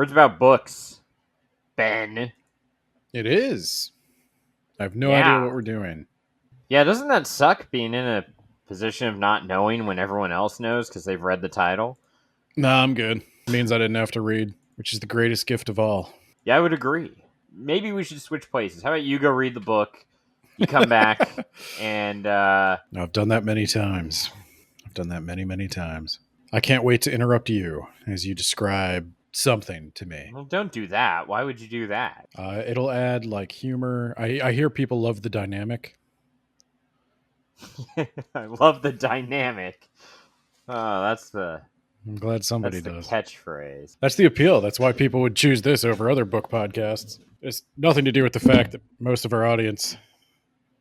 Words about books, Ben. It is. I have no idea Yeah. what we're doing. Yeah, doesn't that suck being in a position of not knowing when everyone else knows because they've read the title? Nah, I'm good. It means I didn't have to read, which is the greatest gift of all. Yeah, I would agree. Maybe we should switch places. How about you go read the book, you come back, and I've done that many times. I've done that many, many times. I can't wait to interrupt you as you describe something to me. well, don't do that. Why would you do that? It'll add like humor. I hear people love the dynamic. I love the dynamic. That's the I'm glad somebody that's the does. catchphrase. That's the appeal. That's why people would choose this over other book podcasts. It's nothing to do with the fact that most of our audience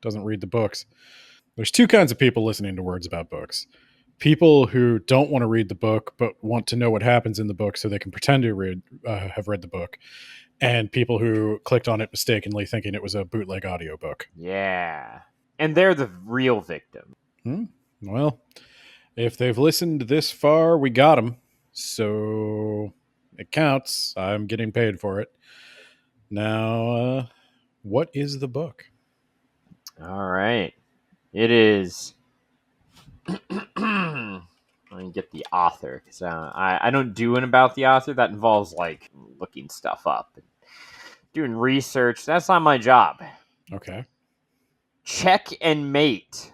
doesn't read the books. There's two kinds of people listening to words about books. People who don't want to read the book but want to know what happens in the book so they can pretend to have read the book. And people who clicked on it mistakenly thinking it was a bootleg audiobook. Yeah, and they're the real victim. Well, if they've listened this far, we got them. So it counts. I'm getting paid for it. Now, what is the book? All right, it is. Let me get the author because I don't do an about the author. That involves like looking stuff up and doing research. That's not my job. Okay. Check and Mate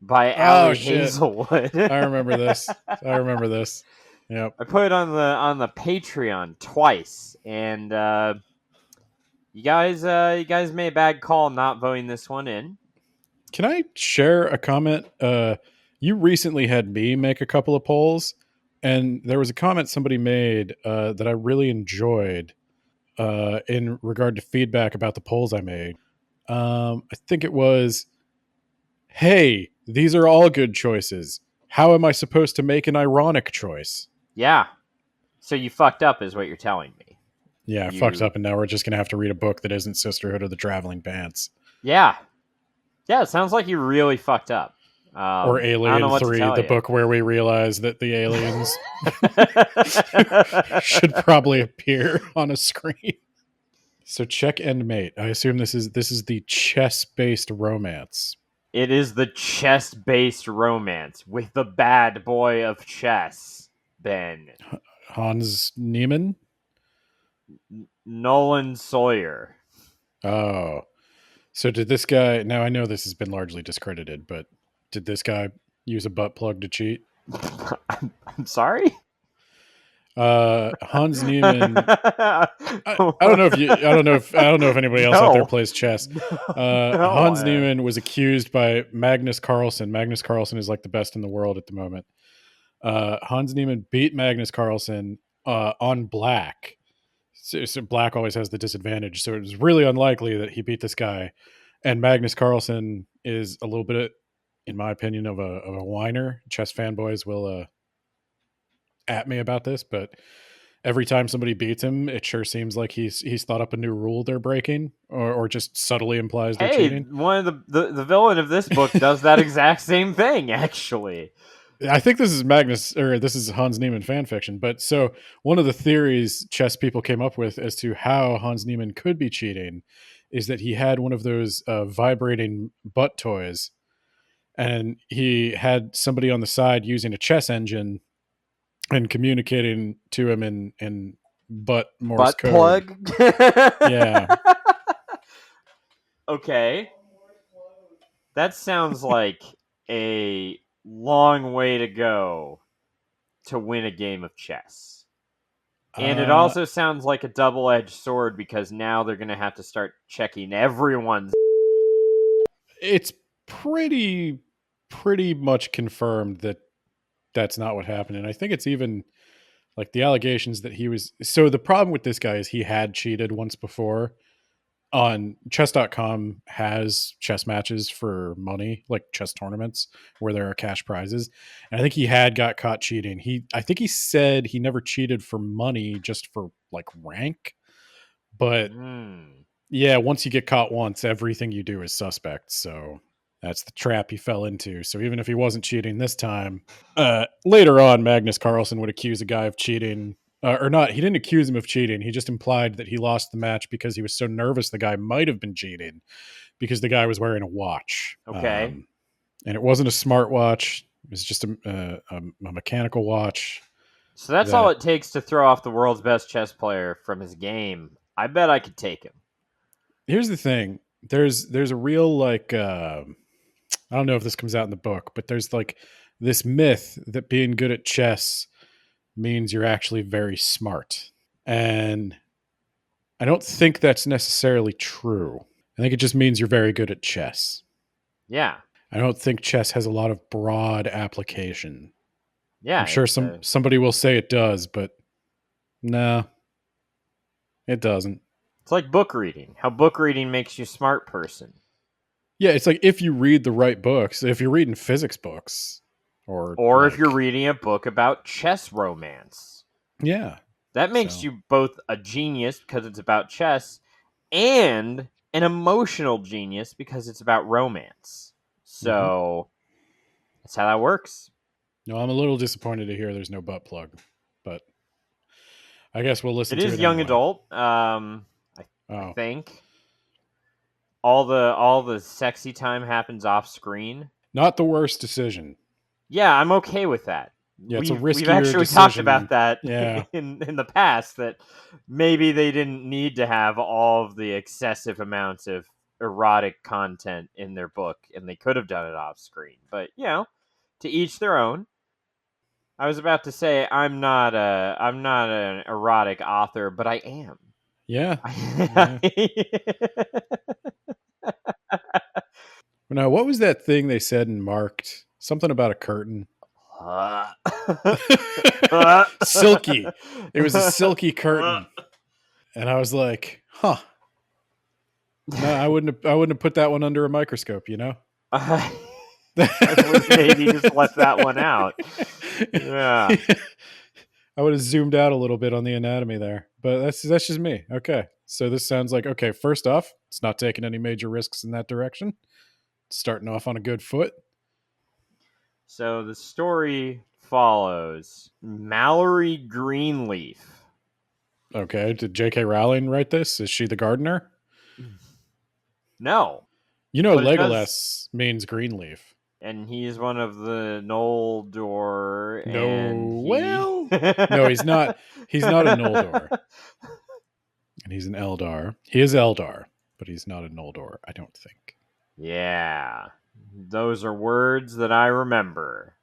by Allie shit. Hazelwood. I remember this. Yep. I put it on the Patreon twice, and you guys made a bad call not voting this one in. Can I share a comment? You recently had me make a couple of polls, and there was a comment somebody made that I really enjoyed in regard to feedback about the polls I made. I think it was, hey, these are all good choices. How am I supposed to make an ironic choice? Yeah. So you fucked up is what you're telling me. Yeah, fucked up, and now we're just going to have to read a book that isn't Sisterhood of the Traveling Pants. Yeah. Yeah, it sounds like you really fucked up. Or Alien 3, the book where we realize that the aliens should probably appear on a screen. So Check and Mate. I assume this is the chess-based romance. It is the chess-based romance with the bad boy of chess, Ben. Hans Niemann? Nolan Sawyer. Oh. So did this guy... Now, I know this has been largely discredited, but did this guy use a butt plug to cheat? I'm sorry? Hans Niemann. I don't know if anybody else out there plays chess. Hans Niemann was accused by Magnus Carlsen. Magnus Carlsen is like the best in the world at the moment. Hans Niemann beat Magnus Carlsen on black. So black always has the disadvantage. So it was really unlikely that he beat this guy. And Magnus Carlsen is a little bit, in my opinion, of a whiner. Chess fanboys will at me about this, but every time somebody beats him, it sure seems like he's thought up a new rule they're breaking, or just subtly implies they're cheating. One of the villain of this book does that exact same thing, actually. I think this is Hans Niemann fan fiction. But so one of the theories chess people came up with as to how Hans Niemann could be cheating is that he had one of those vibrating butt toys, and he had somebody on the side using a chess engine and communicating to him in butt Morse code. Plug? Yeah. Okay. That sounds like a long way to go to win a game of chess. And it also sounds like a double-edged sword because now they're going to have to start checking everyone's... It's pretty much confirmed that that's not what happened. And I think it's even like the allegations that he was... So the problem with this guy is he had cheated once before. On chess.com has chess matches for money, like chess tournaments where there are cash prizes. And I think he had got caught cheating. I think he said he never cheated for money, just for like rank. But yeah, once you get caught once, everything you do is suspect. So that's the trap he fell into. So even if he wasn't cheating this time, later on, Magnus Carlsen would accuse a guy of cheating or not. He didn't accuse him of cheating. He just implied that he lost the match because he was so nervous the guy might have been cheating because the guy was wearing a watch. Okay. And it wasn't a smartwatch. It was just a mechanical watch. So that's all That it takes to throw off the world's best chess player from his game. I bet I could take him. here's the thing. There's a real like I don't know if this comes out in the book, but there's like this myth that being good at chess means you're actually very smart. And I don't think that's necessarily true. I think it just means you're very good at chess. Yeah. I don't think chess has a lot of broad application. Yeah, I'm sure it's somebody will say it does, but no, it doesn't. it's like book reading. How book reading makes you a smart person. Yeah, it's like if you read the right books, if you're reading physics books or Or if you're like reading a book about chess romance. yeah. That makes So, you both a genius because it's about chess and an emotional genius because it's about romance. mhm. So that's how that works. No, I'm a little disappointed to hear there's no butt plug, but I guess we'll It listen to is it young anyway. adult. I Oh, think all the sexy time happens off screen. not the worst decision. Yeah, I'm okay with that. Yeah, it's a We've riskier actually talked about decision. that Yeah. in the past that maybe they didn't need to have all of the excessive amounts of erotic content in their book and they could have done it off screen. But, to each their own. I was about to say I'm not an erotic author, but I am. Yeah. Yeah. Now, what was that thing they said and marked? Something about a curtain. Silky. It was a silky curtain. And I was like, huh. No, I wouldn't have put that one under a microscope, you know? I would have maybe just left that one out. Yeah. I would have zoomed out a little bit on the anatomy there, but that's just me. Okay, so this sounds like okay. First off, it's not taking any major risks in that direction. It's starting off on a good foot. So the story follows Mallory Greenleaf. Okay, did J.K. Rowling write this? Is she the gardener? No, You know, but it does, Legolas means Greenleaf. and he's one of the Noldor, and No, he. well, no, he's not. He's not a Noldor, and he's an Eldar. He is Eldar, but he's not a Noldor. I don't think. Yeah, those are words that I remember.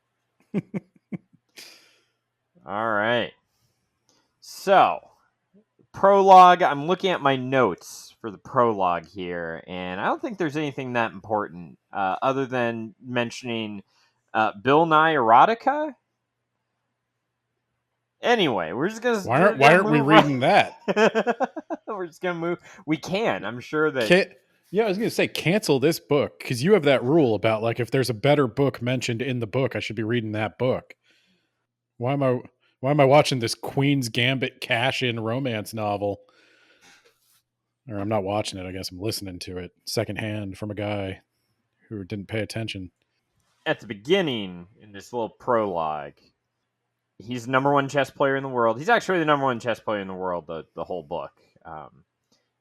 All right. So, prologue. I'm looking at my notes for the prologue here, and I don't think there's anything that important other than mentioning Bill Nye Erotica. Anyway, we're Why gonna aren't we move on. reading that? We're just gonna move. We can. I'm sure that. Yeah, I was gonna say cancel this book because you have that rule about like if there's a better book mentioned in the book, I should be reading that book. Why am I watching this Queen's Gambit cash in romance novel? Or I'm not watching it. I guess I'm listening to it secondhand from a guy who didn't pay attention. At the beginning, in this little prologue, he's the number one chess player in the world. He's actually the number one chess player in the world. The whole book.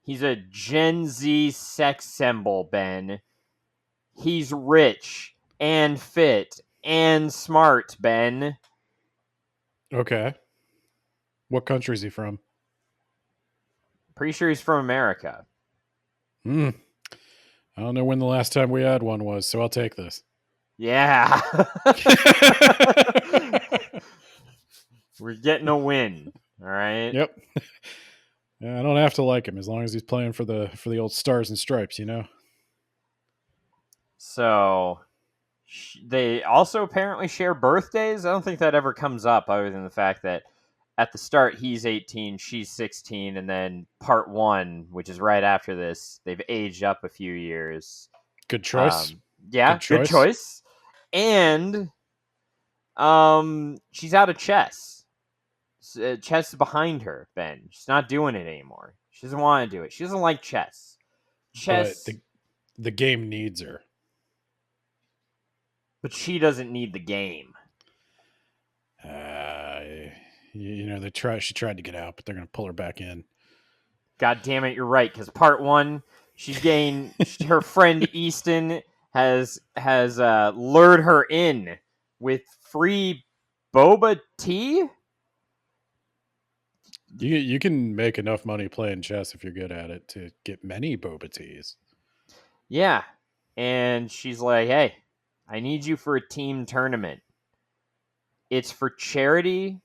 He's a Gen Z sex symbol, Ben. He's rich and fit and smart, Ben. Okay. What country is he from? Pretty sure he's from America. Hmm. I don't know when the last time we had one was, so I'll take this. Yeah. We're getting a win. All right. Yep. Yeah, I don't have to like him as long as he's playing for the old Stars and Stripes, you know. So they also apparently share birthdays. I don't think that ever comes up other than the fact that at the start he's 18, she's 16, and then part 1, which is right after this, they've aged up a few years. Good choice. Yeah, Good good choice. choice. And she's out of chess. Chess is behind her, Ben. She's not doing it anymore. She doesn't want to do it. She doesn't like chess. But Chess, the game needs her. but she doesn't need the game. She tried to get out, but they're going to pull her back in. God damn it, you're right. Because part one, she's getting her friend Easton has lured her in with free boba tea. You can make enough money playing chess if you're good at it to get many boba teas. Yeah, and she's like, "Hey, I need you for a team tournament. It's for charity."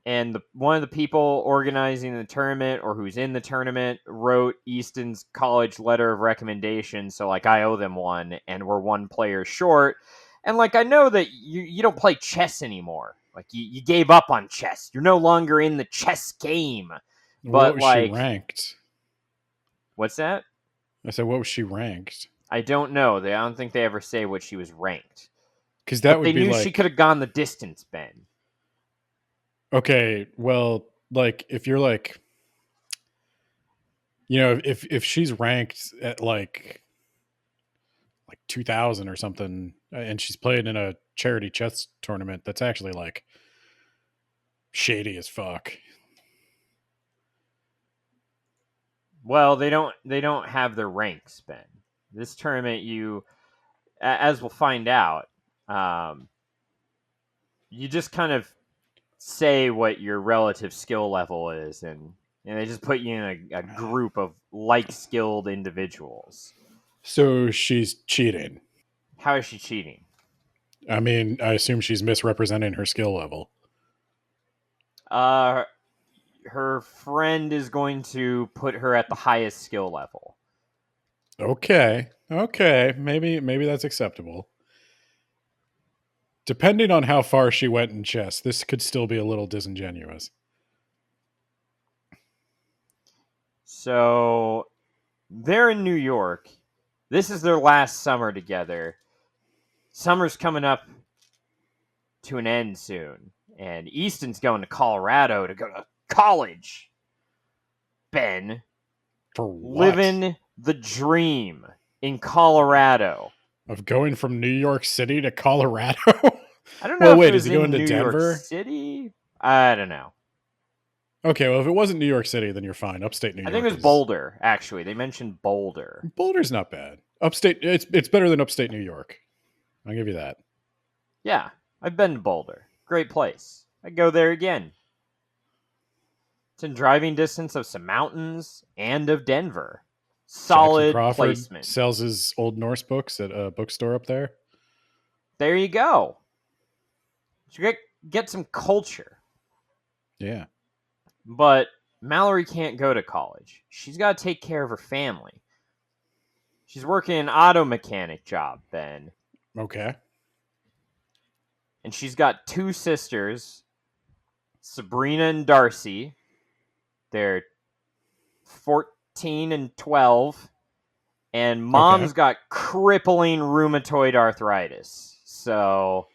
And one of the people organizing the tournament or who's in the tournament wrote Easton's college letter of recommendation. So, like, I owe them one, and we're one player short. And, like, I know that you don't play chess anymore. Like, you gave up on chess. You're no longer in the chess game. What But, was she like, ranked? what's that? I said, what was she ranked? I don't know. I don't think they ever say what she was ranked. Because that would they be knew like, she could have gone the distance, Ben. okay, well, like if you're like, if she's ranked at like 2000 or something, and she's played in a charity chess tournament, that's actually like shady as fuck. Well, they don't have their ranks, Ben. This tournament, as we'll find out, you just kind of say what your relative skill level is, and they just put you in a group of like-skilled individuals. So she's cheating. How is she cheating? I mean, I assume she's misrepresenting her skill level. Her friend is going to put her at the highest skill level. Okay, maybe that's acceptable. Depending on how far she went in chess, this could still be a little disingenuous. So they're in New York. This is their last summer together. Summer's coming up to an end soon, and Easton's going to Colorado to go to college. Ben, For what? living the dream in Colorado. Of going from New York City to Colorado? I don't know Well, if wait, it was is he going to New Denver? York City. I don't know. Okay, well, if it wasn't New York City, then you're fine. Upstate New York. I think it was Boulder. Actually, they mentioned Boulder. Boulder's not bad. Upstate, it's better than upstate New York. I'll give you that. Yeah, I've been to Boulder. Great place. I'd go there again. It's in driving distance of some mountains and of Denver. Solid Jackson Crawford placement. sells his Old Norse books at a bookstore up there. There you go. You get some culture. Yeah. But Mallory can't go to college. She's got to take care of her family. She's working an auto mechanic job, Ben. Okay. And she's got two sisters, Sabrina and Darcy. They're 14 and 12. And mom's got crippling rheumatoid arthritis. So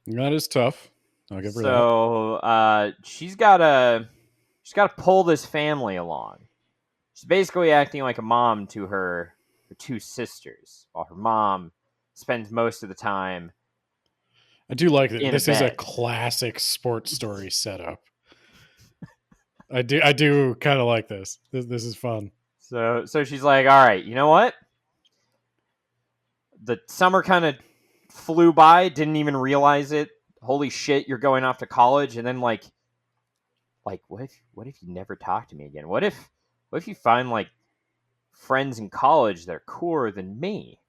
that is tough. I'll give her that. So she's got to pull this family along. She's basically acting like a mom to her two sisters, while her mom spends most of the time. I do like that. This is a classic sports story setup. I do kind of like this. This is fun. So she's like, all right, you know what? The summer kind of flew by, didn't even realize it. Holy shit, you're going off to college, and then like what if you never talk to me again? What if you find like friends in college that are cooler than me?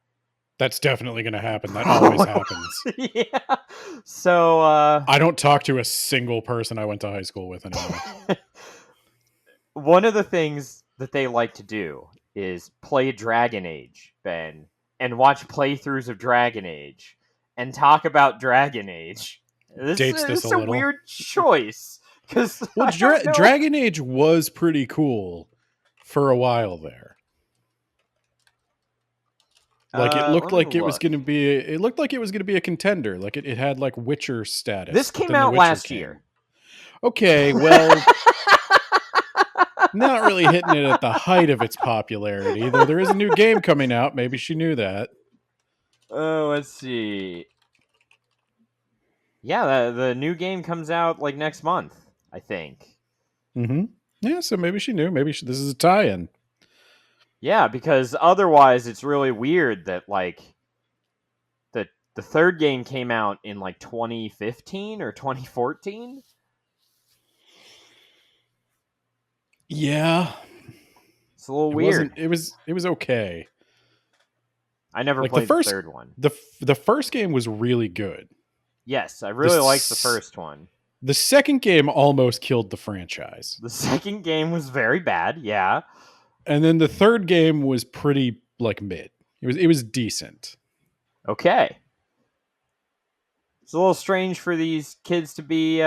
That's definitely going to happen. That always happens. Yeah. So I don't talk to a single person I went to high school with anymore. One of the things that they like to do is play Dragon Age, Ben, and watch playthroughs of Dragon Age and talk about Dragon Age. This is a weird choice. Well, Dragon Age was pretty cool for a while there. Like it looked like it was going to be. It looked like it was going to be a contender. Like it had like Witcher status. This came out last year. Okay, well, not really hitting it at the height of its popularity. Though there is a new game coming out. Maybe she knew that. Oh, let's see. Yeah, the new game comes out like next month, I think. Mm-hmm. Yeah, so maybe she knew. Maybe this is a tie-in. Yeah, because otherwise it's really weird that like the third game came out in like 2015 or 2014. Yeah, It's a little it weird. wasn't. It was okay. I never Like the played the first third one. the first game was really good. Yes, I The really liked the first one. the second game almost killed the franchise. The second game was very bad, yeah. And then the third game was pretty like mid. It was decent. Okay. It's a little strange for these kids to be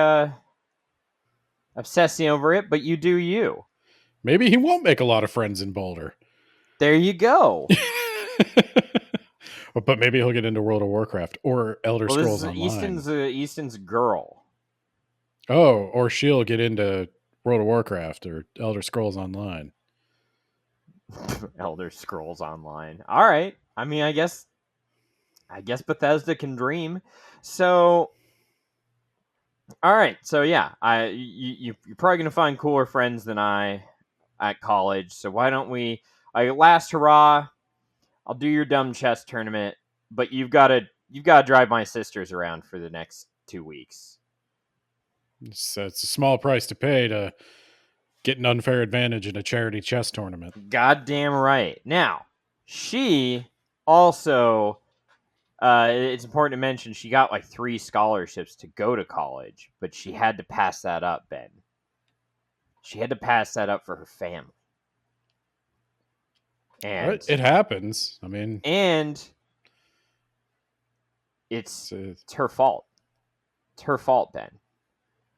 obsessing over it, but you do you. Maybe he won't make a lot of friends in Boulder. There you go. But maybe he'll get into World of Warcraft or Elder Well, this Scrolls is Online. Easton's girl. Oh, or she'll get into World of Warcraft or Elder Scrolls Online. Elder Scrolls Online. All right. I mean, I guess Bethesda can dream. So, all right. So yeah, you're probably gonna find cooler friends than I at college. So why don't we? Last hurrah. I'll do your dumb chess tournament, but you've got to drive my sisters around for the next 2 weeks. It's a small price to pay to get an unfair advantage in a charity chess tournament. Goddamn right. Now, she also, it's important to mention, she got like 3 scholarships to go to college, but she had to pass that up, Ben. She had to pass that up for her family. And It happens. I mean, and it's her fault. It's her fault, Ben.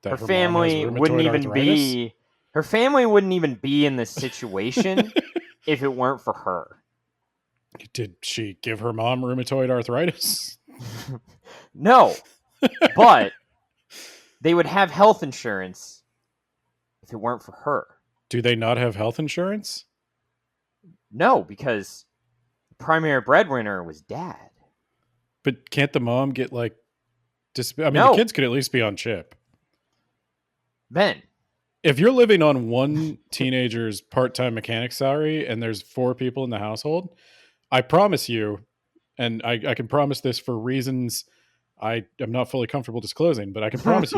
That her mom has rheumatoid arthritis. Her family wouldn't even be in this situation if it weren't for her. Did she give her mom rheumatoid arthritis? No, but they would have health insurance if it weren't for her. Do they not have health insurance? No, because the primary breadwinner was dad. But can't the mom get like the No. kids could at least be on chip. Ben, If you're living on one teenager's part-time mechanic salary and there's 4 people in the household, I promise you, and I can promise this for reasons I am not fully comfortable disclosing, but I can promise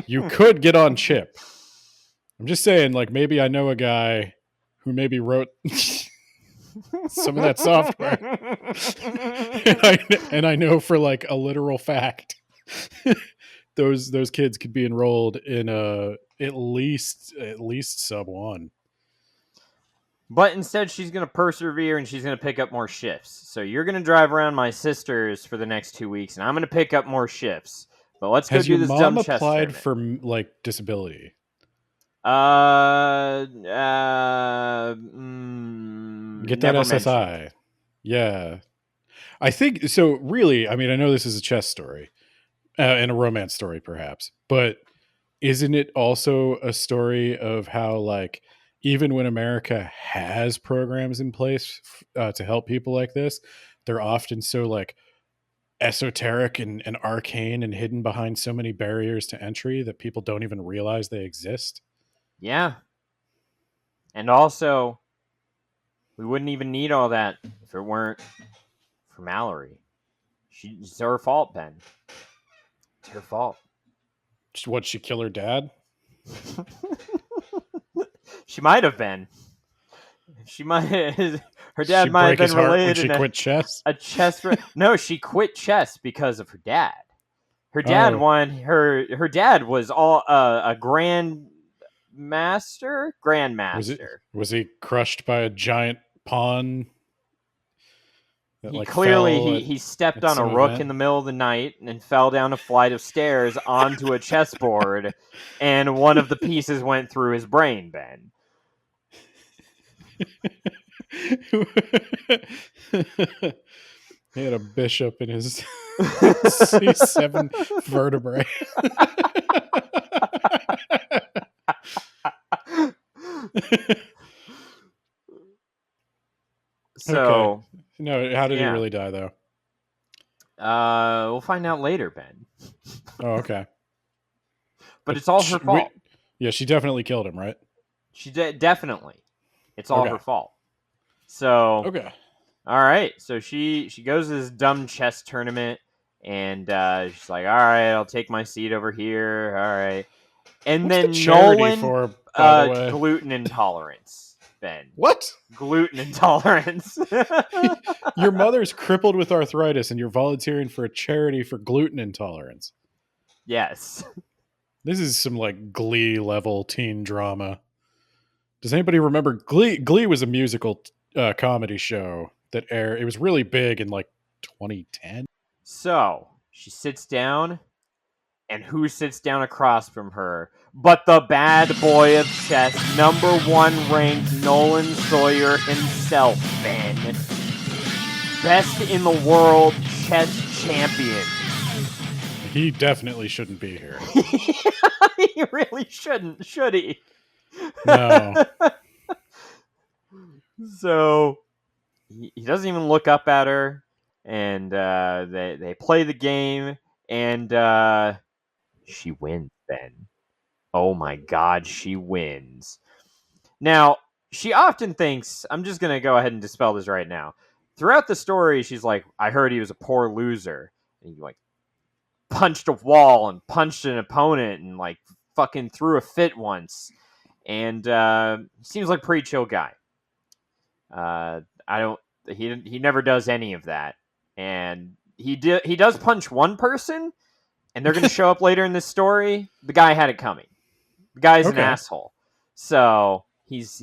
you could get on chip. I'm just saying, like, maybe I know a guy who maybe wrote some of that software. and I know for like a literal fact those kids could be enrolled in at least sub 1. But instead, she's going to persevere and she's going to pick up more shifts. So you're going to drive around my sisters for the next 2 weeks, and I'm going to pick up more shifts. But let's go do this dumb chess tournament. Has your mom applied for like disability? Get that SSI. Mentioned. Yeah, I think so. Really, I mean, I know this is a chess story and a romance story, perhaps, but isn't it also a story of how, like, even when America has programs in place to help people like this, they're often so like esoteric and arcane and hidden behind so many barriers to entry that people don't even realize they exist? Yeah. And also, we wouldn't even need all that if it weren't for Mallory. It's her fault, Ben. It's her fault. What, she kill her dad? She might have been. She might. Her dad might have been related. When she quit chess. A chess. No, she quit chess because of her dad. Her dad won. Her dad was a grandmaster. Was he crushed by a giant pawn? He stepped on a rook in the middle of the night and fell down a flight of stairs onto a chessboard, and one of the pieces went through his brain, Ben. He had a bishop in his C7 vertebrae. So, okay. No, how did he really die, though? We'll find out later, Ben. Oh, okay. But it's all her fault. Yeah, she definitely killed him, right? She definitely. It's all Okay. her fault. So, Okay. all right. So she goes to this dumb chess tournament, and she's like, "All right, I'll take my seat over here." All right, and What's the then charity Nolan, for, by the way? gluten intolerance. Ben, What? gluten intolerance. Your mother's crippled with arthritis, and you're volunteering for a charity for gluten intolerance. Yes. This is some like Glee level teen drama. Does anybody remember Glee? Glee was a musical comedy show that aired. It was really big in like 2010. So she sits down, and who sits down across from her but the bad boy of chess, #1 ranked Nolan Sawyer himself, Ben. Best in the world chess champion. He definitely shouldn't be here. He really shouldn't, should he? No. So he doesn't even look up at her, and they play the game, and she wins, Ben. Oh my god, she wins. Now, she often thinks, I'm just going to go ahead and dispel this right now. Throughout the story, she's like, I heard he was a poor loser. And he, like, punched a wall and punched an opponent and, like, fucking threw a fit once. And seems like a pretty chill guy. I don't. He never does any of that. And he does punch one person, and they're going to show up later in this story. The guy had it coming. The guy's an Okay. asshole. So he's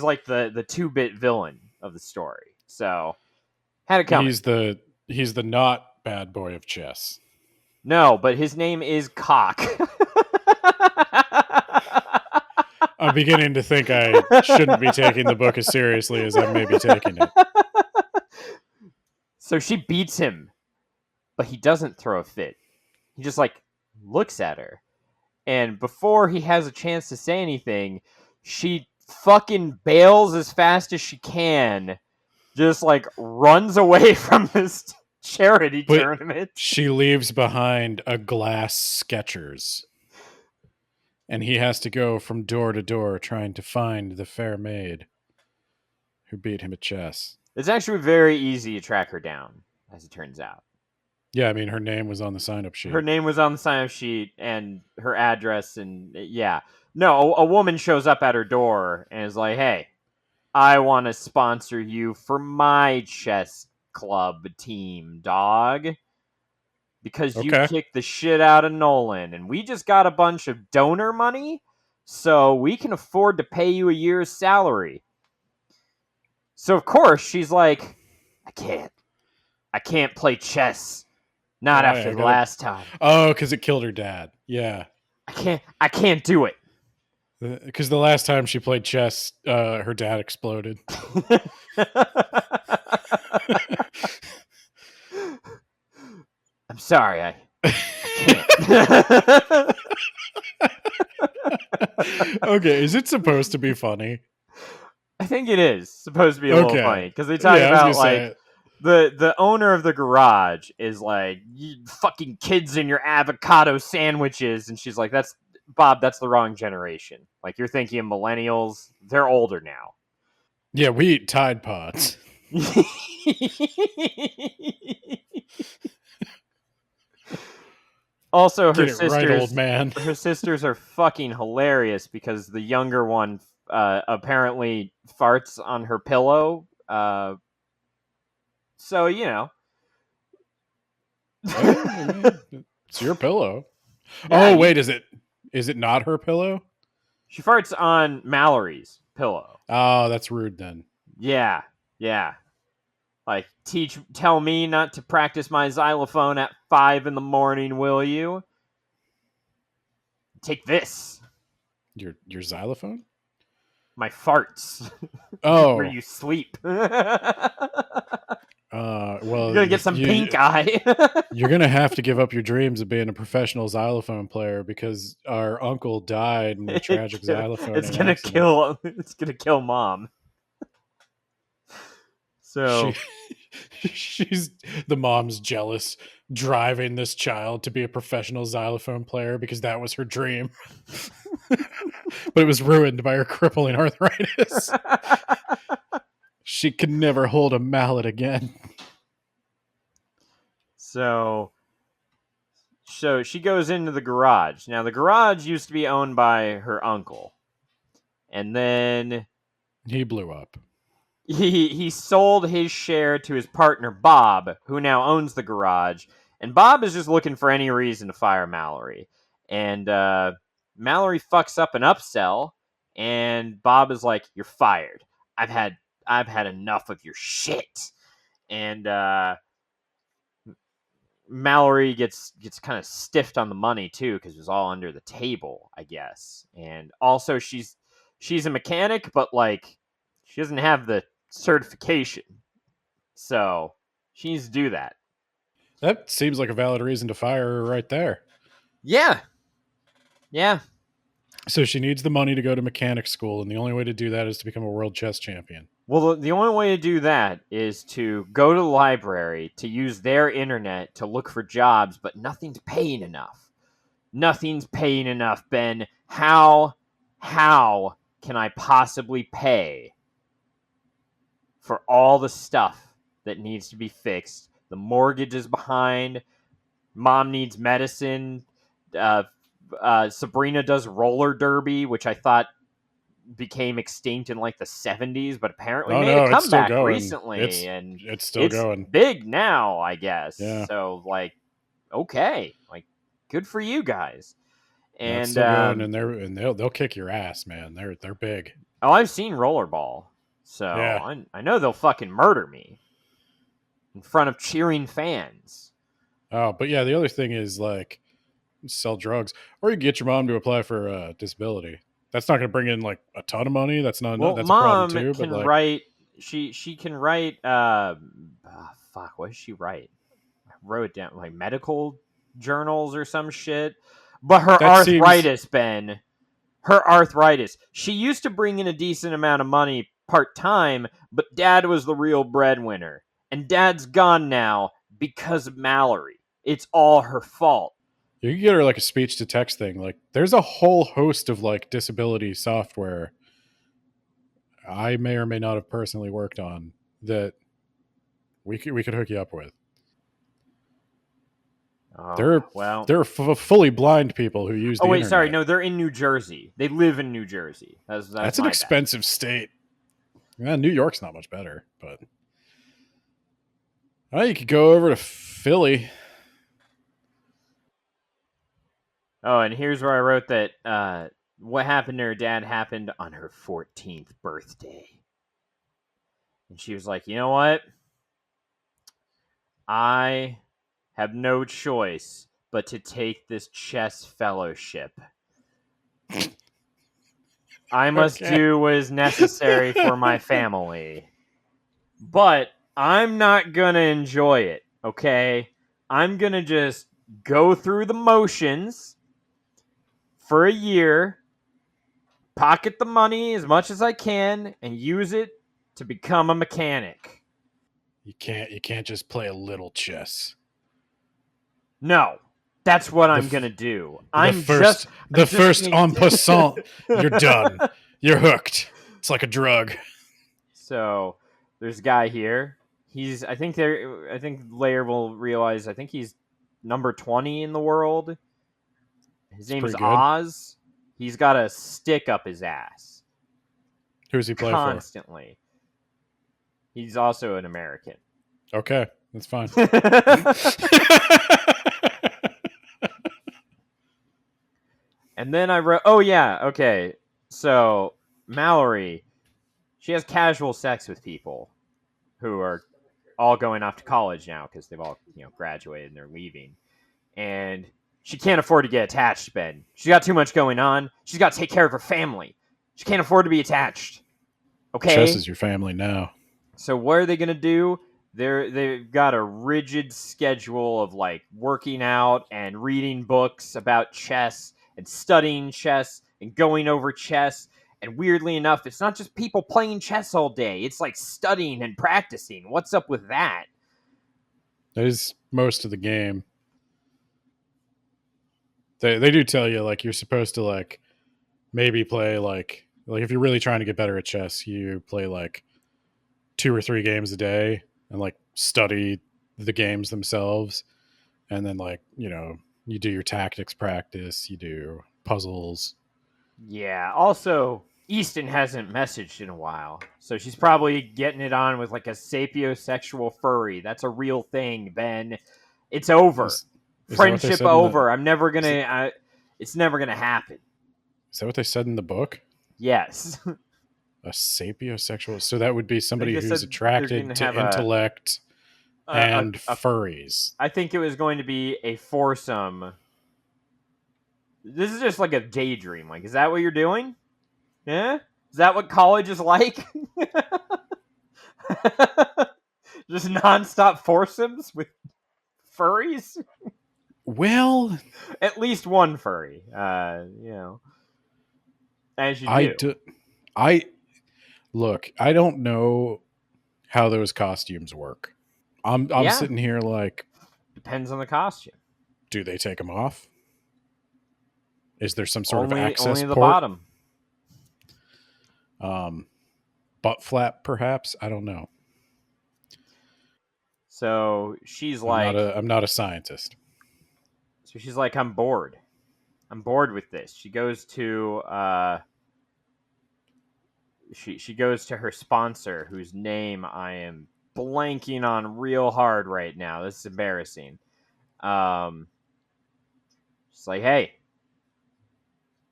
like the 2-bit villain of the story. So had it coming. He's the not bad boy of chess. No, but his name is Cock. I'm beginning to think I shouldn't be taking the book as seriously as I may be taking it. So she beats him, but he doesn't throw a fit. He just like looks at her. And before he has a chance to say anything, she fucking bails as fast as she can, just like runs away from this charity But tournament. she leaves behind a glass Skechers. And he has to go from door to door trying to find the fair maid who beat him at chess. It's actually very easy to track her down, as it turns out. Yeah, I mean, her name was on the sign up Her sheet. name was on the sign-up sheet and her address, and yeah. No, a woman shows up at her door and is like, hey, I want to sponsor you for my chess club team, dog. Because you Okay. kicked the shit out of Nolan, and we just got a bunch of donor money, so we can afford to pay you a year's salary. So, of course, she's like, I can't play chess. Not Why? after I the gotta. last time. Oh, because it killed her dad. Yeah. I can't do it. Because the last time she played chess, her dad exploded. I'm sorry, I can't. Okay, is it supposed to be funny? I think it is supposed to be a little funny Okay. because they talk Yeah, I was gonna about like say. the owner of the garage is like, you fucking kids in your avocado sandwiches, and she's like, that's Bob, that's the wrong generation. Like, you're thinking of millennials, they're older now. Yeah, we eat Tide Pods. Also, Get it right, old man. her sisters are fucking hilarious because the younger one apparently farts on her pillow. So you know, Hey, I mean, it's your pillow. yeah, Oh, wait, is it not her pillow? she farts on Mallory's pillow. Oh, that's rude then. Yeah, yeah. Like, tell me not to practice my xylophone at 5 in the morning, will you? Take this, Your xylophone? my farts, where Oh, you sleep. You're well, gonna get some pink eye. you're gonna have to give up your dreams of being a professional xylophone player because our uncle died in a tragic It's xylophoning gonna accident. kill. It's gonna kill mom. She So She's the mom's jealous, driving this child to be a professional xylophone player because that was her dream. But it was ruined by her crippling arthritis. She could never hold a mallet again. So she goes into the garage. Now, the garage used to be owned by her uncle. And then He blew up. he sold his share to his partner, Bob, who now owns the garage. And Bob is just looking for any reason to fire Mallory. And Mallory fucks up an upsell. And Bob is like, "You're fired. I've had enough of your shit." And Mallory gets kind of stiffed on the money too because it was all under the table, I guess. And also she's a mechanic, but like she doesn't have the certification, so she needs to do that. That seems like a valid reason to fire her right there. Yeah, yeah. So she needs the money to go to mechanic school, and the only way to do that is to become a world chess champion. Well, the only way to do that is to go to the library, to use their internet to look for jobs, but nothing's paying enough. Nothing's paying enough, Ben. How can I possibly pay for all the stuff that needs to be fixed? The mortgage is behind. Mom needs medicine. Sabrina does roller derby, which I thought became extinct in like the 70s, but apparently made a it's still comeback going. recently, and It's still going. big now, I guess. Yeah. So like, okay, like, good for you guys. Yeah, it's And still going, and they'll kick your ass, man. They're big. oh, I've seen rollerball, so Yeah. I know they'll fucking murder me in front of cheering fans. Oh, but yeah, the other thing is like sell drugs, or you get your mom to apply for disability. That's not going to bring in like a ton of money. That's not Well, that's a problem mom too. But can like write. She can write. Fuck. What does she write? I wrote it down, like medical journals or some shit. But her that seems arthritis, Ben. Her arthritis. She used to bring in a decent amount of money part time, but Dad was the real breadwinner, and Dad's gone now because of Mallory. It's all her fault. you can get her like a speech to text thing. Like there's a whole host of like disability software I may or may not have personally worked on that we could hook you up with. Oh, well. There are fully blind people who use. Oh the wait, internet. sorry. No, they're in New Jersey. They live in New Jersey. That's an my expensive state. Yeah, New York's not much better, but you could go over to Philly. Oh, and here's where I wrote that what happened to her dad happened on her 14th birthday. And she was like, "You know what? I have no choice but to take this chess fellowship. I must do what is necessary for my family. But I'm not going to enjoy it, okay? I'm going to just go through the motions for a year, pocket the money as much as I can, and use it to become a mechanic." You can't just play a little chess. No, that's what I'm gonna do. The first en passant, you're done. You're hooked. It's like a drug. So there's a guy here. I think later we'll realize. I think he's number 20 in the world. His name is Oz. He's got a stick up his ass. Who's he play constantly? He's also an American. Okay, that's fine. And then I wrote, oh yeah, okay. So Mallory, she has casual sex with people who are all going off to college now because they've all graduated and they're leaving, and she can't afford to get attached. Ben, she's got too much going on. She's got to take care of her family. She can't afford to be attached. Okay, chess is your family now. So what are they gonna do? They've got a rigid schedule of like working out and reading books about chess and studying chess and going over chess. And weirdly enough, it's not just people playing chess all day. It's like studying and practicing. What's up with that? That is most of the game. They do tell you like you're supposed to like maybe play like if you're really trying to get better at chess, you play like 2 or 3 games a day and like study the games themselves, and then like you do your tactics practice, you do puzzles. Yeah. Also, Easton hasn't messaged in a while, so she's probably getting it on with like a sapiosexual furry. That's a real thing, Ben. It's over. Is that what they Friendship said in over. the? I'm never gonna. It's never gonna happen. Is that what they said in the book? Yes. A sapiosexual. So that would be They somebody just who's said they're attracted gonna to have intellect a, and a. furries. I think it was going to be a foursome. This is just like a daydream. Like, is that what you're doing? Yeah? Is that what college is like? Just nonstop foursomes with furries? Well, At least one furry. As you do. I look. I don't know how those costumes work. I'm Yeah. sitting here like, Depends on the costume. do they take them off? Is there some sort of access Only the port? bottom. Butt flap, perhaps. I don't know. So she's I'm not like, a I'm not a scientist. I'm bored. I'm bored with this. She goes to she goes to her sponsor, whose name I am blanking on real hard right now. This is embarrassing. Um, she's like, "Hey,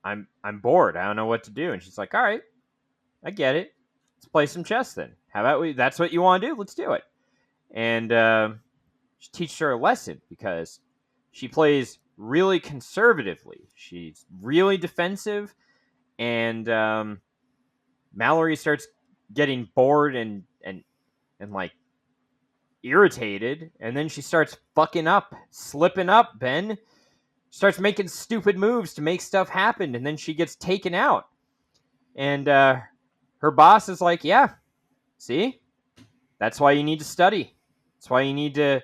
I'm bored. I don't know what to do." And she's like, "All right, I get it. Let's play some chess then. How about we? That's what you want to do. Let's do it." And she teaches her a lesson because she plays really conservatively. She's really defensive, and Mallory starts getting bored and like irritated, and then she starts fucking up, slipping up. Ben starts making stupid moves to make stuff happen, and then she gets taken out. And her boss is like, "Yeah, see, that's why you need to study. That's why you need to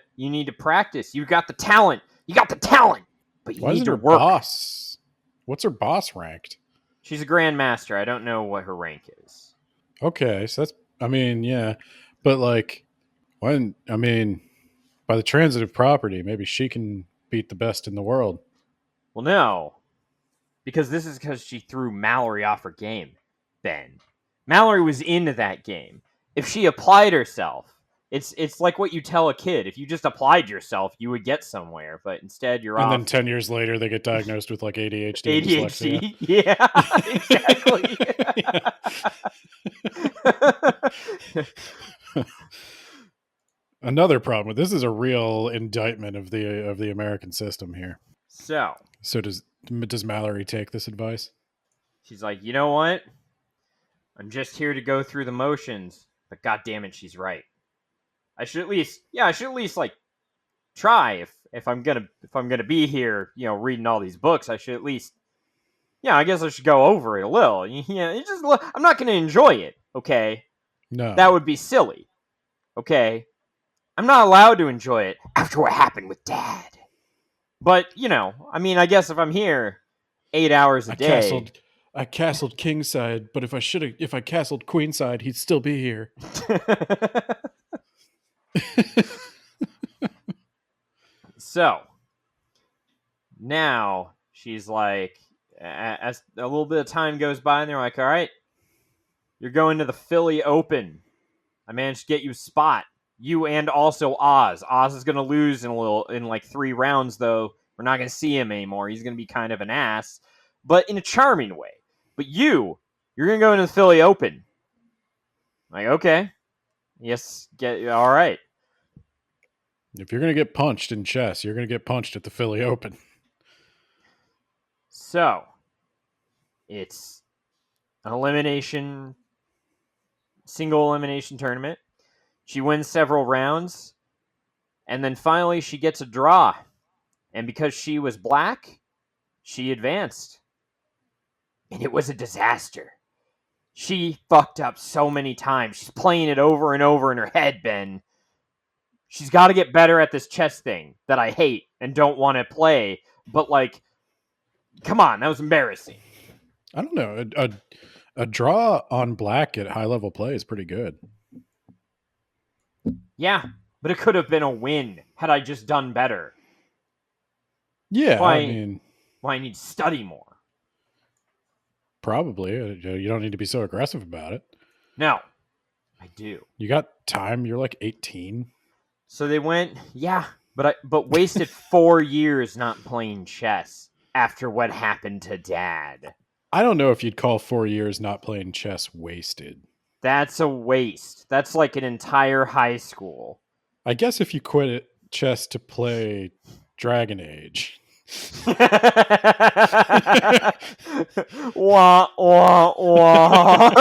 practice. You got the talent. You got the talent, but you Why need isn't to her work." boss? What's her boss ranked? She's a grandmaster. I don't know what her rank is. Okay, so that's. I mean, yeah, but like, when I mean, by the transitive property, maybe she can beat the best in the world. Well, no, because she threw Mallory off her game. Ben, Mallory was into that game. If she applied herself, it's like what you tell a kid. If you just applied yourself, you would get somewhere. But instead, you're And then off 10 years later, they get diagnosed with like ADHD and dyslexia. ADHD. Yeah, exactly. Another problem with this is a real indictment of the American system here. So So does Mallory take this advice? she's like, you know what? I'm just here to go through the motions, but god damn it, she's right. I should at least like try if I'm gonna be here, reading all these books. I should at least, I guess I should go over it a little. I'm not gonna enjoy it. Okay, No. that would be silly. Okay, I'm not allowed to enjoy it after what happened with Dad. But I guess if I'm here 8 hours a day. I castled kingside, but if I castled queenside, he'd still be here. So now she's like, as a little bit of time goes by, and they're like, all right, you're going to the Philly Open. I managed to get you a spot. You and also Oz. Oz is going to lose in like 3 rounds, though. We're not going to see him anymore. He's going to be kind of an ass, but in a charming way. But you're going to go into the Philly Open. Like, okay. Yes, all right. If you're going to get punched in chess, you're going to get punched at the Philly Open. So, it's an single elimination tournament. She wins several rounds, and then finally she gets a draw. And because she was black, she advanced. And it was a disaster. She fucked up so many times. She's playing it over and over in her head, Ben. She's got to get better at this chess thing that I hate and don't want to play. But, like, come on, that was embarrassing. I don't know. A draw on black at high level play is pretty good. Yeah, but it could have been a win had I just done better. Yeah, Why? I mean, why I need to study more. probably. You don't need to be so aggressive about it. No, I do. You got time. You're like 18. So they went, yeah, but wasted 4 years not playing chess after what happened to Dad. I don't know if you'd call 4 years not playing chess wasted. That's a waste. That's like an entire high school. I guess if you quit chess to play Dragon Age. Wah, wah, wah.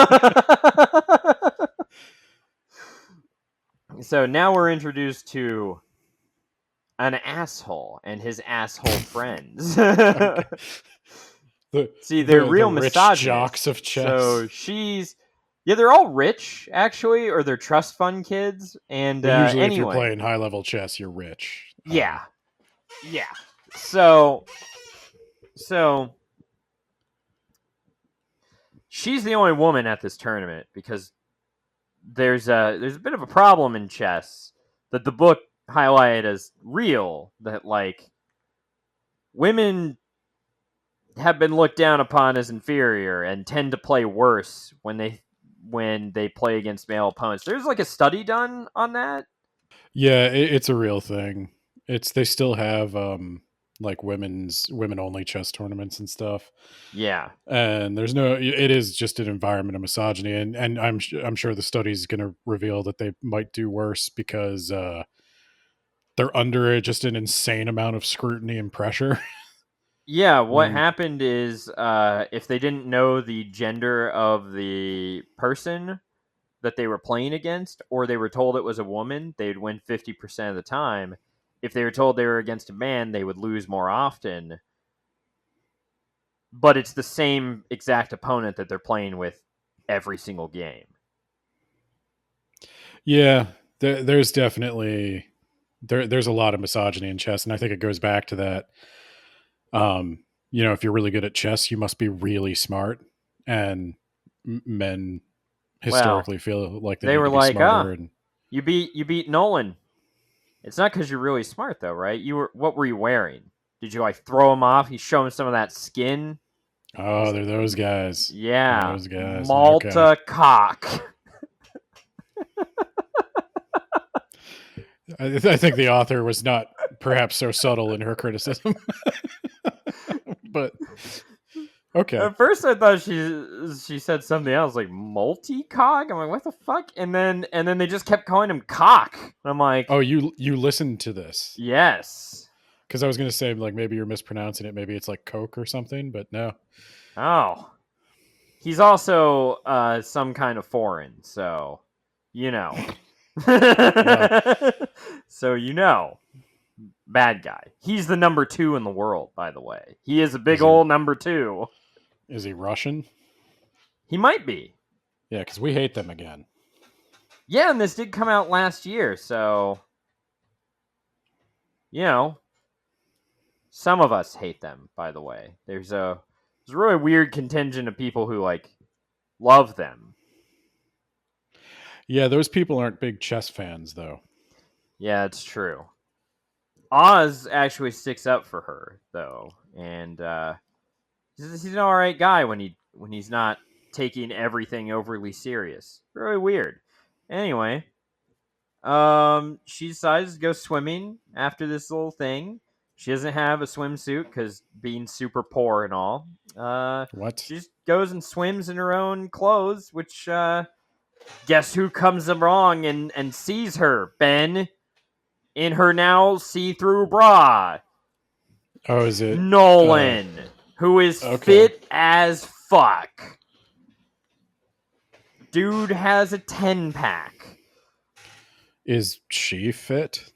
So now we're introduced to an asshole and his asshole friends. Okay. See, they're the real rich misogynists. jocks of chess. So they're all rich actually, or they're trust fund kids. And usually, anyway, if you're playing high level chess, you're rich. Yeah. So she's the only woman at this tournament because there's a bit of a problem in chess that the book highlighted as real, that like women have been looked down upon as inferior and tend to play worse when they play against male opponents. There's like a study done on that. Yeah, it's a real thing. They still have like women only chess tournaments and stuff. Yeah. And it is just an environment of misogyny, and I'm sure the study's going to reveal that they might do worse because they're under just an insane amount of scrutiny and pressure. Yeah, what happened is if they didn't know the gender of the person that they were playing against, or they were told it was a woman, they'd win 50% of the time. If they were told they were against a man, they would lose more often. But it's the same exact opponent that they're playing with every single game. Yeah, there's definitely there's a lot of misogyny in chess, and I think it goes back to that. If you're really good at chess, you must be really smart, and men historically feel like they need were to be like, smarter. And you beat Nolan. It's not because you're really smart though, right? What were you wearing? Did you like throw him off? He's showing some of that skin. Oh, they're those guys. Yeah, those guys. Malta Okay. cock. I think the author was not perhaps so subtle in her criticism, but okay. At first, I thought she said something else like multi-cock. I'm like, what the fuck? And then they just kept calling him cock. And I'm like, oh, you listened to this? Yes. Because I was going to say like maybe you're mispronouncing it. Maybe it's like Coke or something, but no. Oh, he's also some kind of foreign, so you know. So bad guy. He's the number 2 in the world, by the way. He is a big old number 2. Is he Russian? He might be. Yeah, because we hate them again. Yeah, and this did come out last year, so some of us hate them, by the way. There's a really weird contingent of people who like love them. Yeah, those people aren't big chess fans, though. Yeah, it's true. Oz actually sticks up for her, though, and he's an all right guy when he's not taking everything overly serious. Really weird. Anyway, she decides to go swimming after this little thing. She doesn't have a swimsuit because being super poor and all. What? She just goes and swims in her own clothes, which guess who comes along and sees her, Ben? In her now see-through bra. Oh, is it Nolan, who is fit as fuck. Dude has a 10-pack. Is she fit?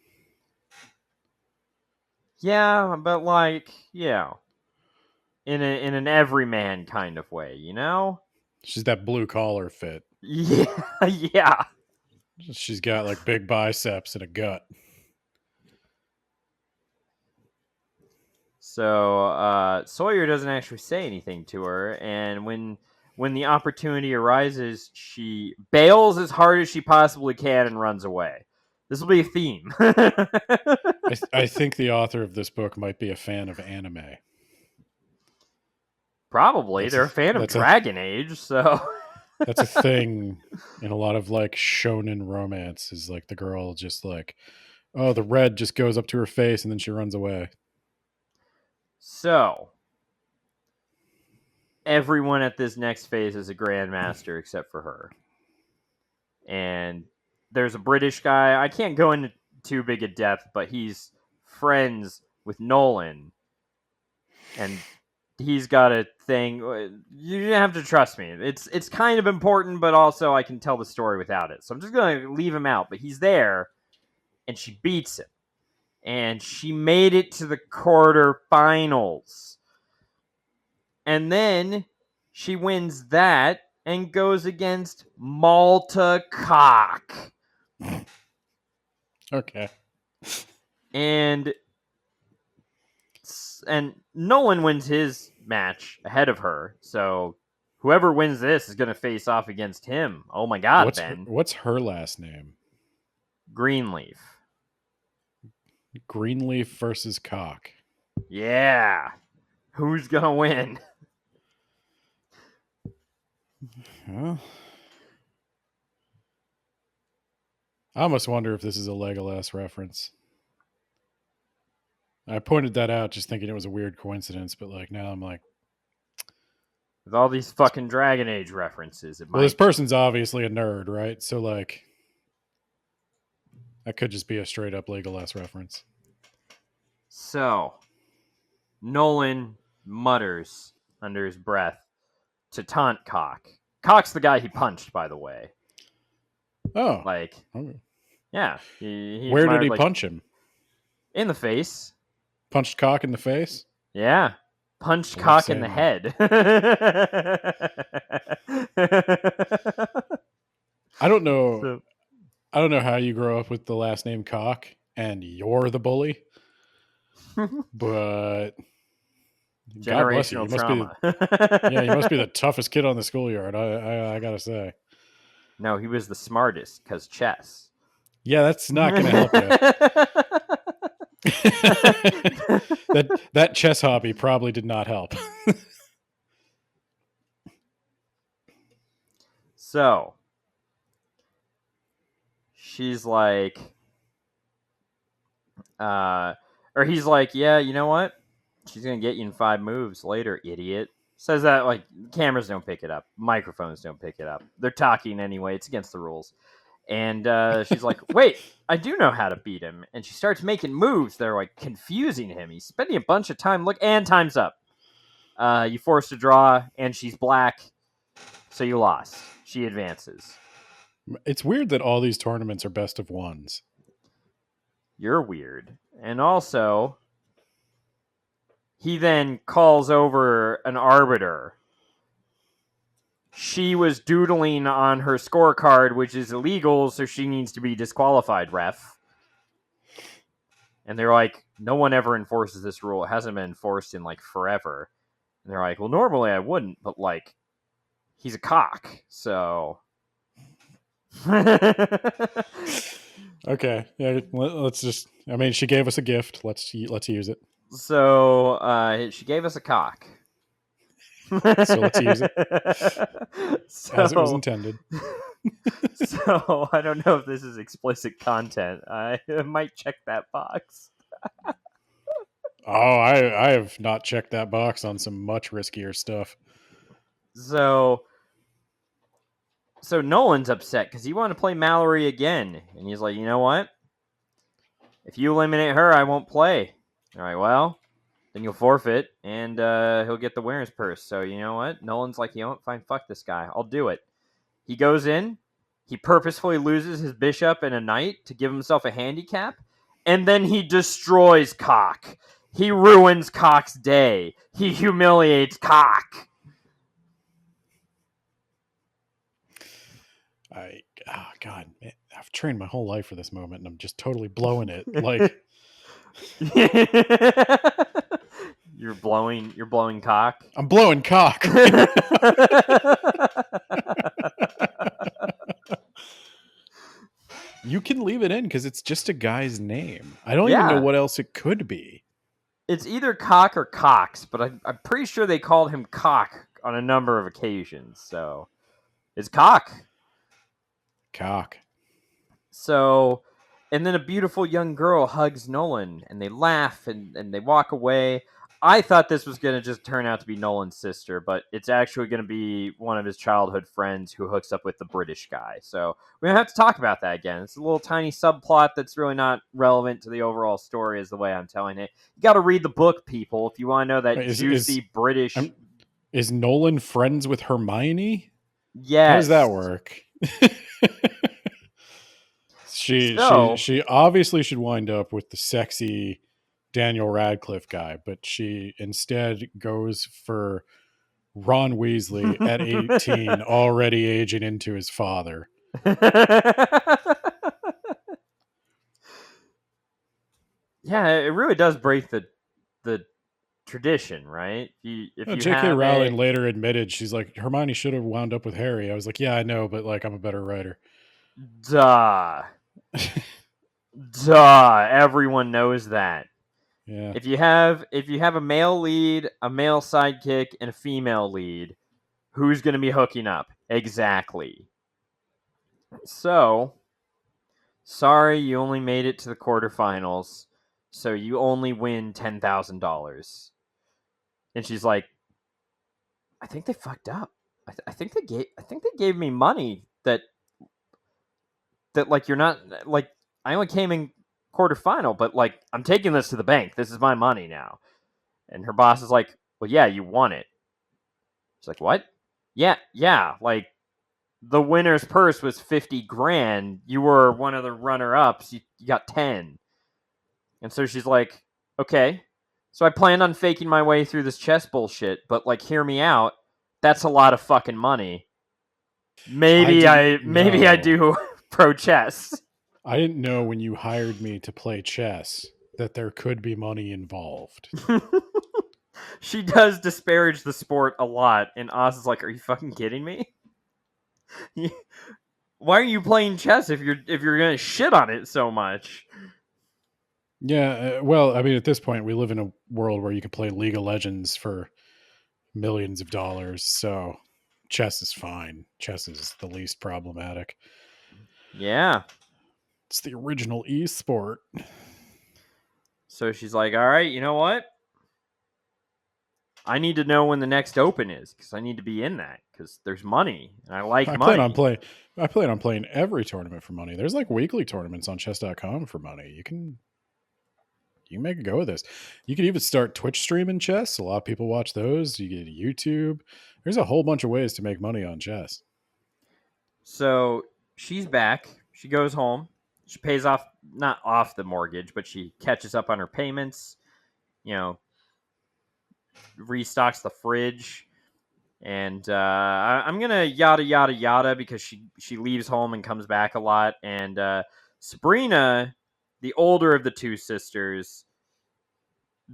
Yeah, but like, in an everyman kind of way, you know? She's that blue collar fit. Yeah, yeah. She's got like big biceps and a gut. So Sawyer doesn't actually say anything to her, and when the opportunity arises, she bails as hard as she possibly can and runs away. This will be a theme. I think the author of this book might be a fan of anime. Probably. They're a fan of Dragon Age, so that's a thing in a lot of like shonen romance, is like the girl just like, oh, the red just goes up to her face and then she runs away. So everyone at this next phase is a grandmaster except for her. And there's a British guy. I can't go into too big a depth, but he's friends with Nolan. And he's got a thing. You have to trust me. It's kind of important, but also I can tell the story without it. So I'm just going to leave him out. But he's there, and she beats him. And she made it to the quarterfinals. And then she wins that and goes against Malta Cock. Okay. And Nolan wins his match ahead of her. So whoever wins this is going to face off against him. Oh my God, Ben. What's her last name? Greenleaf. Greenleaf versus Cock. Yeah. Who's going to win? Huh? I almost wonder if this is a Legolas reference. I pointed that out just thinking it was a weird coincidence, but like now I'm like, with all these fucking Dragon Age references, well, this person's obviously a nerd, right? So like, that could just be a straight up Legolas reference. So Nolan mutters under his breath to taunt Cock. Cock's the guy he punched, by the way. Oh, like, okay. Yeah. Where did he punch him? In the face. Punched Cock in the face? Yeah. Punched Cock in the head. I don't know. I don't know how you grow up with the last name Cock and you're the bully, but God bless you. You must trauma. You must be the toughest kid on the schoolyard. I gotta say. No, he was the smartest because chess. Yeah, that's not going to help you. that chess hobby probably did not help. So she's like, or he's like, yeah, you know what? She's gonna get you in 5 moves later, idiot. Says that like cameras don't pick it up, microphones don't pick it up. They're talking anyway. It's against the rules. And she's like, wait, I do know how to beat him. And she starts making moves that are like confusing him. He's spending a bunch of time. Look, and time's up. You forced a draw, and she's black, so you lost. She advances. It's weird that all these tournaments are best of ones. You're weird. And also, he then calls over an arbiter. She was doodling on her scorecard, which is illegal, so she needs to be disqualified, ref. And they're like, no one ever enforces this rule. It hasn't been enforced in, like, forever. And they're like, well, normally I wouldn't, but, like, he's a cock, so... Okay, yeah, let's just... I mean, she gave us a gift. Let's use it. So, she gave us a cock. So let's use it. As it was intended. So, I don't know if this is explicit content. I might check that box. Oh, I have not checked that box on some much riskier stuff. So Nolan's upset because he wanted to play Mallory again. And he's like, you know what? If you eliminate her, I won't play. All right, well, then you'll forfeit, and he'll get the winner's purse. So you know what? Nolan's like, you know what? Fine, fuck this guy. I'll do it. He goes in. He purposefully loses his bishop and a knight to give himself a handicap. And then he destroys Cock. He ruins Cock's day. He humiliates Cock. God, man, I've trained my whole life for this moment, and I'm just totally blowing it. Like, You're blowing cock. I'm blowing cock right now. You can leave it in because it's just a guy's name. I don't even know Yeah, what else it could be. it's either cock or Cox, but I'm pretty sure they called him cock on a number of occasions. So it's cock. Cock. So, and then a beautiful young girl hugs Nolan, and they laugh and they walk away. I thought this was going to just turn out to be Nolan's sister, but it's actually going to be one of his childhood friends who hooks up with the British guy. So we don't have to talk about that again. It's a little tiny subplot that's really not relevant to the overall story, is the way I'm telling it. You got to read the book, people, if you want to know that Wait, juicy British. is Nolan friends with Hermione? How does that Yes. work? she So, she obviously should wind up with the sexy Daniel Radcliffe guy, but she instead goes for Ron Weasley at 18, already aging into his father. yeah, it really does break the tradition, right? If you J.K. have Rowling a later admitted, she's like, Hermione should have wound up with Harry. I was like, yeah, I know, but like, I'm a better writer. duh, duh, everyone knows that. Yeah. If you have a male lead, a male sidekick, and a female lead, who's going to be hooking up? Exactly. So, sorry, you only made it to the quarterfinals, so you only win $10,000. And she's like, I think they fucked up. I think they gave me money that like you're not like I only came in quarterfinal, but like I'm taking this to the bank. This is my money now. And her boss is like, well, yeah, you won it. She's like, what? Yeah. Like the winner's purse was 50 grand. You were one of the runner ups. You got 10. And so she's like, okay. So I planned on faking my way through this chess bullshit, but like, hear me out. That's a lot of fucking money. I Maybe didn't I know. do pro chess. I didn't know when you hired me to play chess that there could be money involved. She does disparage the sport a lot, and Oz is like, "Are you fucking kidding me? Why are you playing chess if you're gonna shit on it so much?" Yeah, well, I mean, at this point, we live in a world where you can play League of Legends for millions of dollars, so chess is fine. Chess is the least problematic. Yeah. It's the original esport. So she's like, "All right, you know what? I need to know when the next open is because I need to be in that because there's money and I like I plan on money." playing. I plan on playing every tournament for money. There's like weekly tournaments on chess.com for money. You can make a go of this. You can even start Twitch streaming chess. A lot of people watch those. You get YouTube. There's a whole bunch of ways to make money on chess. So she's back. She goes home. She pays off not off the mortgage, but she catches up on her payments. You know, restocks the fridge. And I'm gonna yada yada yada because she leaves home and comes back a lot. And Sabrina, the older of the two sisters,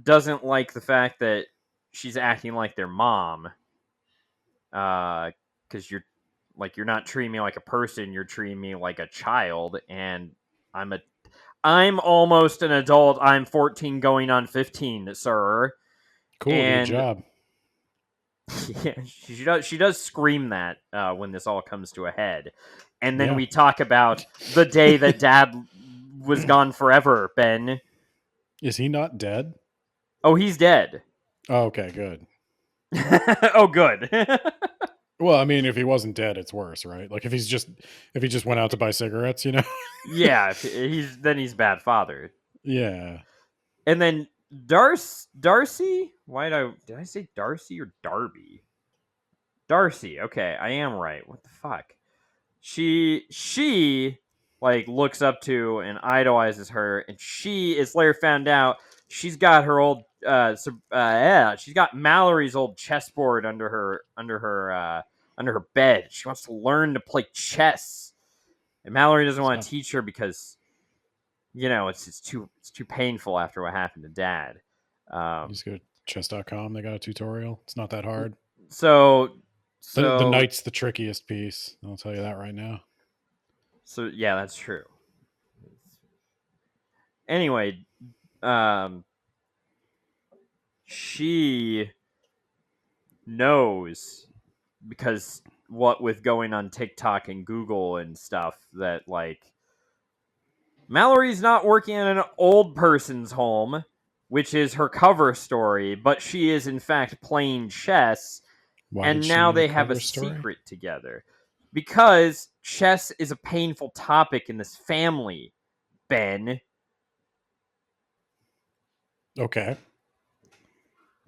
doesn't like the fact that she's acting like their mom. Because you're not treating me like a person, you're treating me like a child, and I'm almost an adult. I'm 14 going on 15, sir. Cool. Good And job. yeah, she does scream that when this all comes to a head. And then Yeah. we talk about the day that dad was gone forever, Ben. Is he not dead? Oh, he's dead. Oh, okay, good. Oh, good. Well, I mean, if he wasn't dead, it's worse, right? Like if he just went out to buy cigarettes, you know? Yeah, he's bad father. Yeah. And then Darcy? Did I say Darcy or Darby? Darcy. Okay, I am right. What the fuck? She like looks up to and idolizes her, and she is later found out she's got her old she's got Mallory's old chessboard under her bed. She wants to learn to play chess And Mallory doesn't want So, to teach her because, it's too painful after what happened to Dad. you Um, just go to chess.com. They got a tutorial. It's not that hard. so The so knight's the trickiest piece. I'll tell you that right now. so yeah, that's true. Anyway, um, she knows because what with going on TikTok and Google and stuff that like Mallory's not working in an old person's home, which is her cover story, but she is in fact playing chess, Why did and she now need a they have a cover story? secret together. Because chess is a painful topic in this family, Ben. Okay.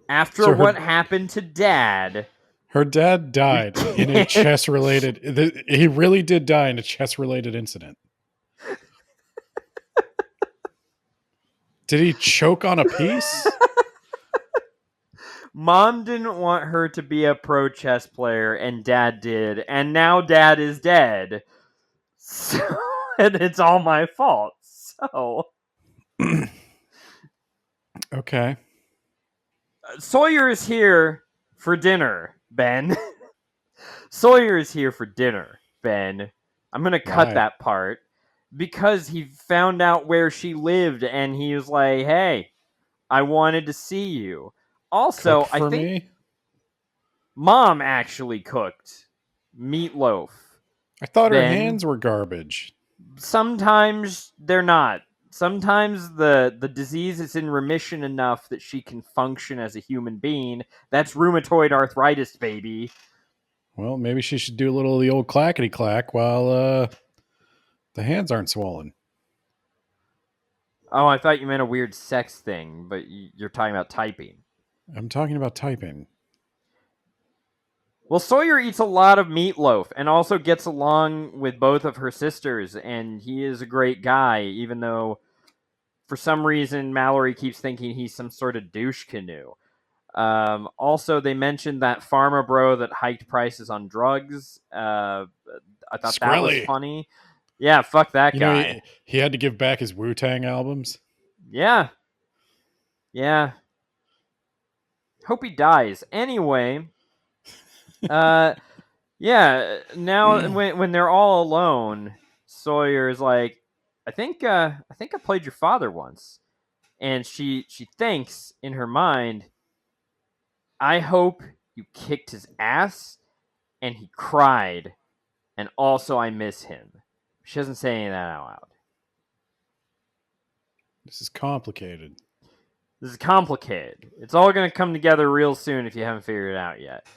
After So what happened to Dad, her dad we died in a can't. chess related. He really did die in a chess related incident. Did he choke on a piece? Mom didn't want her to be a pro chess player, and Dad did, and now Dad is dead. So, and it's all my fault. So, Okay. Sawyer is here for dinner, Ben. Sawyer is here for dinner, Ben. I'm going to cut Why? that part because he found out where she lived and he was like, hey, I wanted to see you. Cook Also, I for think me? Mom actually cooked meatloaf, I thought her Ben. hands were garbage. Sometimes they're not. Sometimes the disease is in remission enough that she can function as a human being. That's rheumatoid arthritis, baby. Well, maybe she should do a little of the old clackety clack while the hands aren't swollen. Oh, I thought you meant a weird sex thing, but you're talking about typing. I'm talking about typing. Well, Sawyer eats a lot of meatloaf and also gets along with both of her sisters, and he is a great guy, even though for some reason Mallory keeps thinking he's some sort of douche canoe. Also, they mentioned that pharma bro that hiked prices on drugs. I thought that was Skrelly. funny. Yeah, fuck that You know, guy. he had to give back his Wu Tang albums. Yeah, yeah. Hope he dies. Anyway, uh, yeah. Now when they're all alone, Sawyer's like, I think I played your father once, and she thinks in her mind, I hope you kicked his ass, and he cried, and also I miss him. She doesn't say any of that out loud. This is complicated. This is complicated. It's all going to come together real soon if you haven't figured it out yet.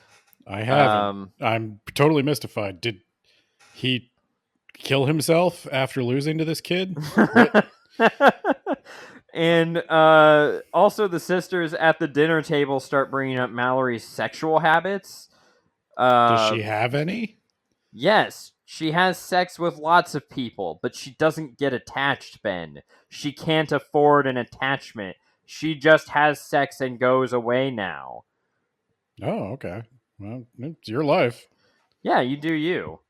I haven't. Um, I'm totally mystified. Did he kill himself after losing to this kid? What? and also, the sisters at the dinner table start bringing up Mallory's sexual habits. Does Uh, she have any? yes, she has sex with lots of people, but she doesn't get attached, Ben. She can't afford an attachment. She just has sex and goes away now. Oh, okay. Well, it's your life. Yeah, you do you.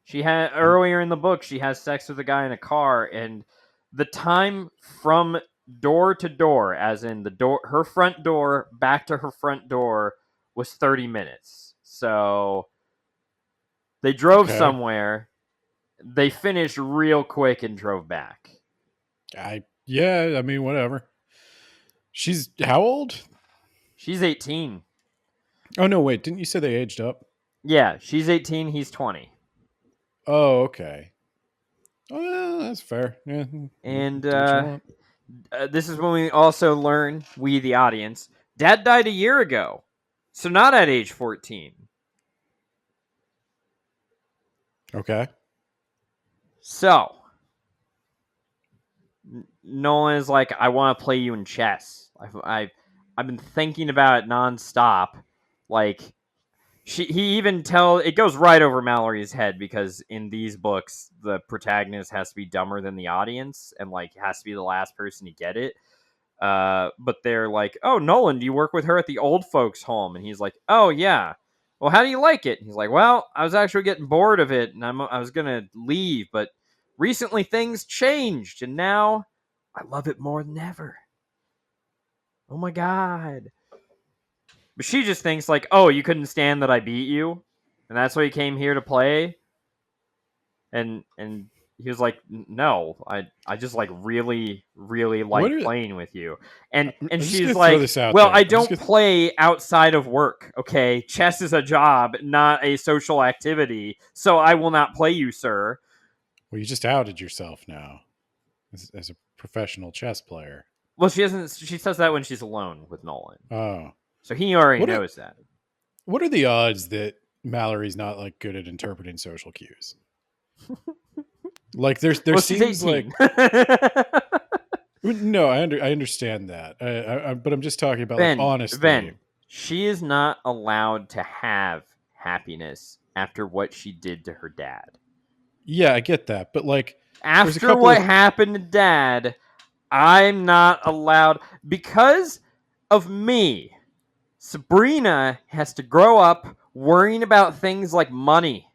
She had earlier in the book, she has sex with a guy in a car, and the time from door to door, as in the door, her front door back to her front door, was 30 minutes. So they drove Okay. somewhere, they finished real quick and drove back. I mean, whatever. She's how old? She's 18. Oh no, wait, didn't you say they aged up? Yeah, she's 18, he's 20. Oh, okay. Oh, yeah, that's fair. Yeah, And do what you want. this is when we also learn, we the audience, Dad died a year ago. So not at age 14. Okay. So, Nolan is like, I want to play you in chess. I've been thinking about it nonstop. Like, he even it goes right over Mallory's head because in these books, the protagonist has to be dumber than the audience and, like, has to be the last person to get it. But they're like, oh, Nolan, do you work with her at the old folks' home? And he's like, oh, yeah. Well, how do you like it? And he's like, well, I was actually getting bored of it, and I was gonna leave, but Recently, things changed, and now I love it more than ever. Oh my god. But she just thinks, like, oh, you couldn't stand that I beat you? And that's why you came here to play? And he was like, no, I just like really What like are playing with you. And I'm just she's gonna throw like, this out well, there. I I'm just don't gonna. play outside of work, okay? Chess is a job, not a social activity, so I will not play you, sir. Well, you just outed yourself now as a professional chess player. Well, she says that when she's alone with Nolan, Oh, so he already what are knows that. what are the odds that Mallory's not like good at interpreting social cues? Like there Well, she's seems 18. like no, I understand that, but I'm just talking about like honestly. Ben, she is not allowed to have happiness after what she did to her dad. Yeah, I get that, but like there's a After couple what of happened to dad, I'm not allowed because of me. Sabrina has to grow up worrying about things like money.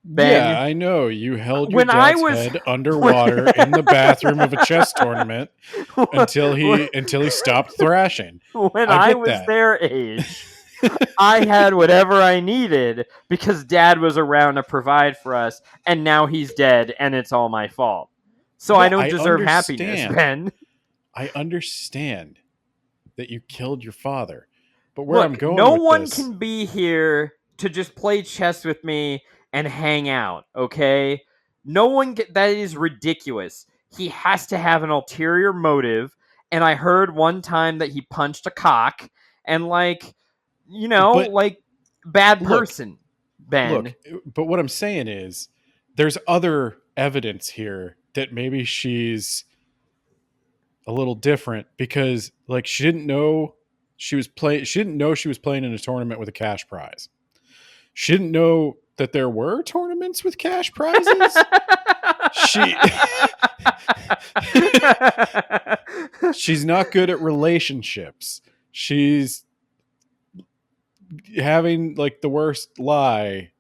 yeah, Ben, I know you held your when I dad's was head underwater in the bathroom of a chess tournament until he stopped thrashing. when I I get was that. their age, I had whatever I needed because dad was around to provide for us, and now he's dead, and it's all my fault. So I Yeah, don't deserve happiness, Ben. I understand that you killed your father. But where I'm Look, going no with one this, can be here to just play chess with me and hang out, okay? No one that is ridiculous. He has to have an ulterior motive, and I heard one time that he punched a cock and but like bad look, person, Ben. but what I'm saying is there's other evidence here that maybe she's a little different because like she didn't know she was playing in a tournament with a cash prize. She didn't know that there were tournaments with cash prizes. She she's not good at relationships. She's having like the worst lie.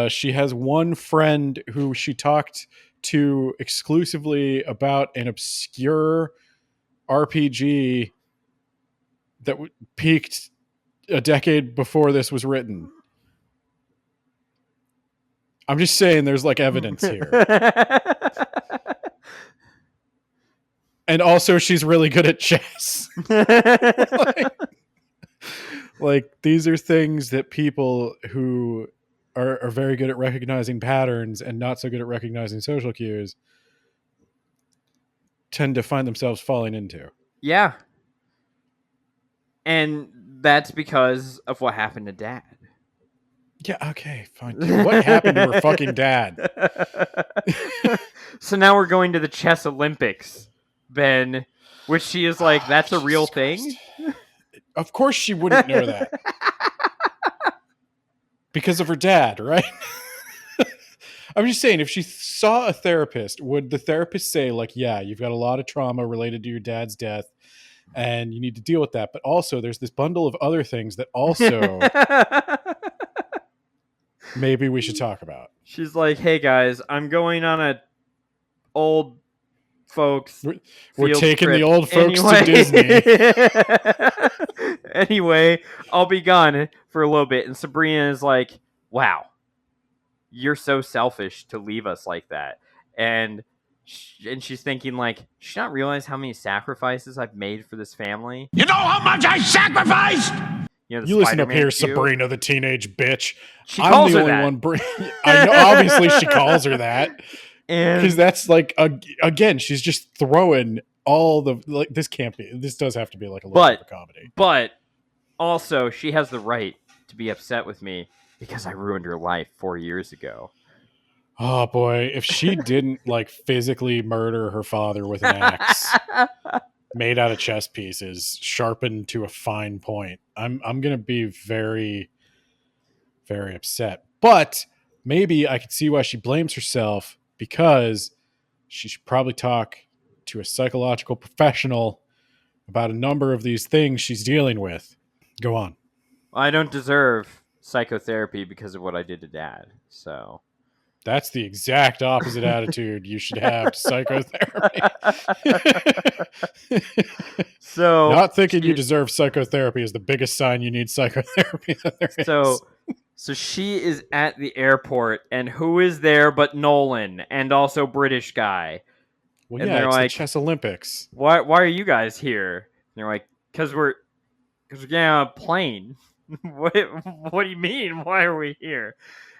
She has one friend who she talked to exclusively about an obscure RPG that peaked a decade before this was written. I'm just saying there's like evidence here. And also she's really good at chess. like these are things that people who are very good at recognizing patterns and not so good at recognizing social cues tend to find themselves falling into. Yeah. And that's because of what happened to dad. Yeah, okay, fine. What happened to her fucking dad? So now we're going to the chess Olympics, Ben, which she is like, that's a real Jesus thing? Christ. Of course she wouldn't know that. Because of her dad, right? I'm just saying, if she saw a therapist, would the therapist say, like, yeah, you've got a lot of trauma related to your dad's death and you need to deal with that. But also, there's this bundle of other things that also maybe we should talk about. She's like, hey guys, I'm going on a old folks We're field taking trip the old folks anyway. to Disney. Anyway, I'll be gone for a little bit. And Sabrina is like, wow, you're so selfish to leave us like that. And she's thinking like, she not realize how many sacrifices I've made for this family. You know how much I sacrificed? You know, You listen up Spider-Man here, cue. Sabrina, the teenage bitch. She calls her I'm the only that. one. I know. Obviously, she calls her that because And that's like again, she's just throwing all the like. This can't be. This does have to be like a little bit of a comedy. but also, she has the right to be upset with me because I ruined her life 4 years ago. Oh boy, if she didn't like physically murder her father with an axe made out of chess pieces, sharpened to a fine point, I'm gonna be very, very upset. But maybe I could see why she blames herself because she should probably talk to a psychological professional about a number of these things she's dealing with. Go on. I don't deserve psychotherapy because of what I did to dad. So That's the exact opposite attitude you should have to psychotherapy. So Not thinking you deserve psychotherapy is the biggest sign you need psychotherapy that there is. So she is at the airport, and who is there but Nolan and also British guy? Well, And yeah, they're it's the like, chess Olympics. why are you guys here? And they're like, because we're getting on a plane. what do you mean? Why are we here?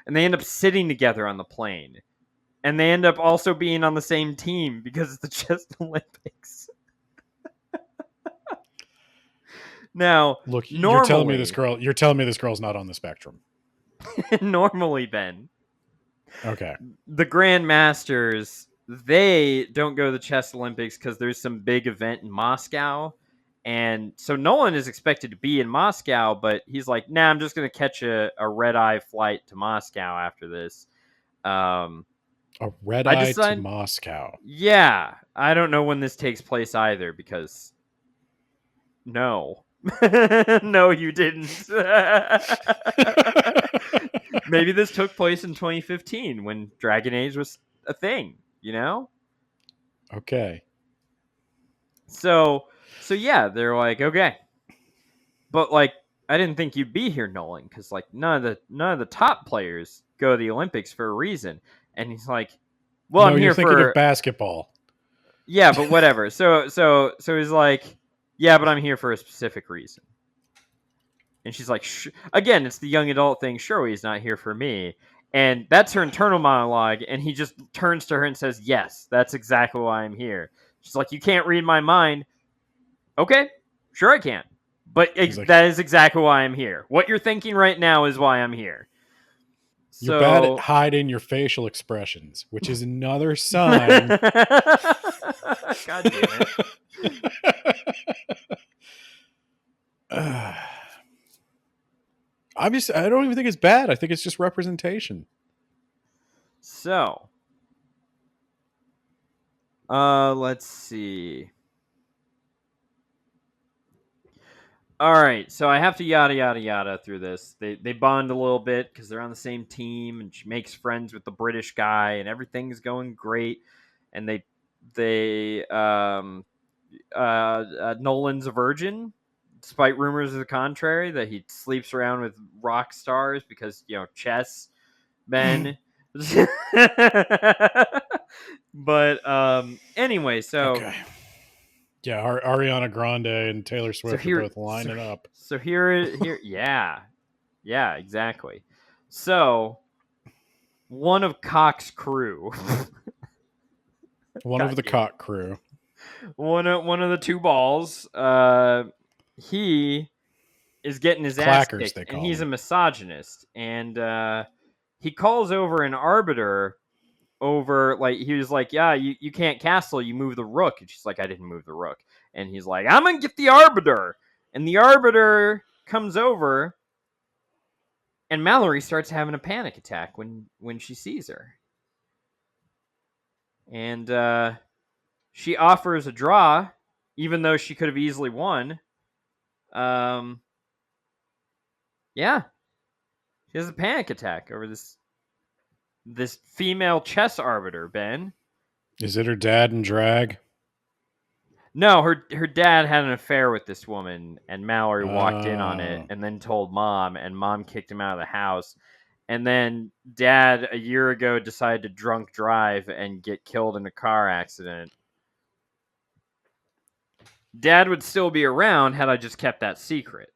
And they end up sitting together on the plane. And they end up also being on the same team because it's the chess Olympics. Now, Look, normally, you're telling me this girl's not on the spectrum. normally, Ben, Okay. the Grandmasters, they don't go to the chess Olympics because there's some big event in Moscow. And so Nolan is expected to be in Moscow, but he's like, nah, I'm just going to catch a red-eye flight to Moscow after this. A red eye to Moscow. Yeah. I don't know when this takes place either because no. No, you didn't. Maybe this took place in 2015 when Dragon Age was a thing, you know? Okay. So yeah, they're like, okay. But like I didn't think you'd be here, Nolan, because like none of the top players go to the Olympics for a reason. And he's like, well, no, I'm here you're thinking for of basketball. Yeah, but whatever. So he's like, yeah, but I'm here for a specific reason. And she's like, again, it's the young adult thing. Sure, he's not here for me. And that's her internal monologue. And he just turns to her and says, yes, that's exactly why I'm here. She's like, you can't read my mind. Okay, sure I can. But that is exactly why I'm here. What you're thinking right now is why I'm here. You're bad at hiding your facial expressions, which is another sign. God damn it. Obviously, I don't even think it's bad. I think it's just representation. So, let's see. All right, so I have to yada yada yada through this. They bond a little bit because they're on the same team, and she makes friends with the British guy, and everything's going great. And Nolan's a virgin, despite rumors to the contrary that he sleeps around with rock stars because chess, Ben. But anyway, so. Okay. Yeah, Ariana Grande and Taylor Swift are both lining up. So here, yeah, exactly. So one of Cock's crew, one of the Cock crew, one of the two balls, he is getting his ass kicked, and he's a misogynist, and he calls over an arbiter. Over, like, he was like, yeah, you can't castle, you move the rook. And she's like, I didn't move the rook. And he's like, I'm gonna get the arbiter. And the arbiter comes over, and Mallory starts having a panic attack when she sees her. And she offers a draw, even though she could have easily won. Yeah. She has a panic attack over this female chess arbiter, Ben. Is it her dad in drag? No, her dad had an affair with this woman, and Mallory walked in on it and then told Mom, and Mom kicked him out of the house. And then Dad, a year ago, decided to drunk drive and get killed in a car accident. Dad would still be around had I just kept that secret.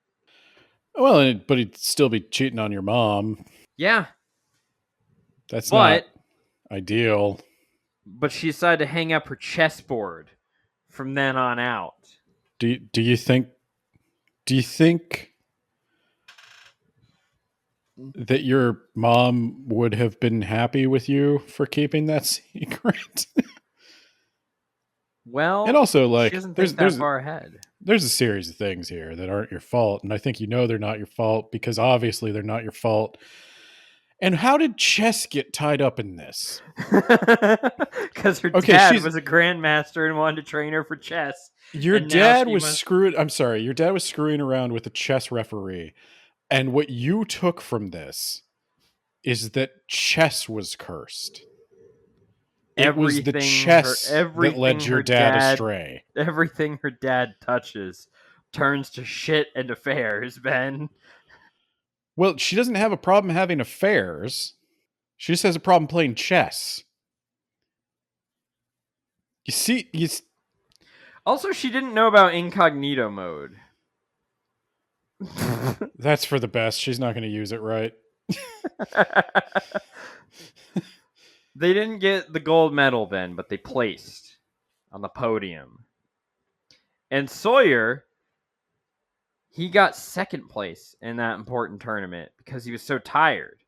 Well, but he'd still be cheating on your mom. Yeah. That's not ideal. But she decided to hang up her chessboard from then on out. Do you think that your mom would have been happy with you for keeping that secret? Well, and also, like, she doesn't think that far ahead. There's a series of things here that aren't your fault, and I think they're not your fault because obviously they're not your fault. And how did chess get tied up in this? Because her dad was a grandmaster and wanted to train her for chess. Your dad was screwing. I'm sorry, your dad was screwing around with a chess referee, and what you took from this is that chess was cursed. It was the Everything chess that led your her dad astray. Everything her dad touches turns to shit and affairs, Ben. Well, she doesn't have a problem having affairs. She just has a problem playing chess. You see, Also, she didn't know about incognito mode. that's for the best. She's not going to use it right. They didn't get the gold medal, Ben, but they placed on the podium. And Sawyer, he got second place in that important tournament because he was so tired.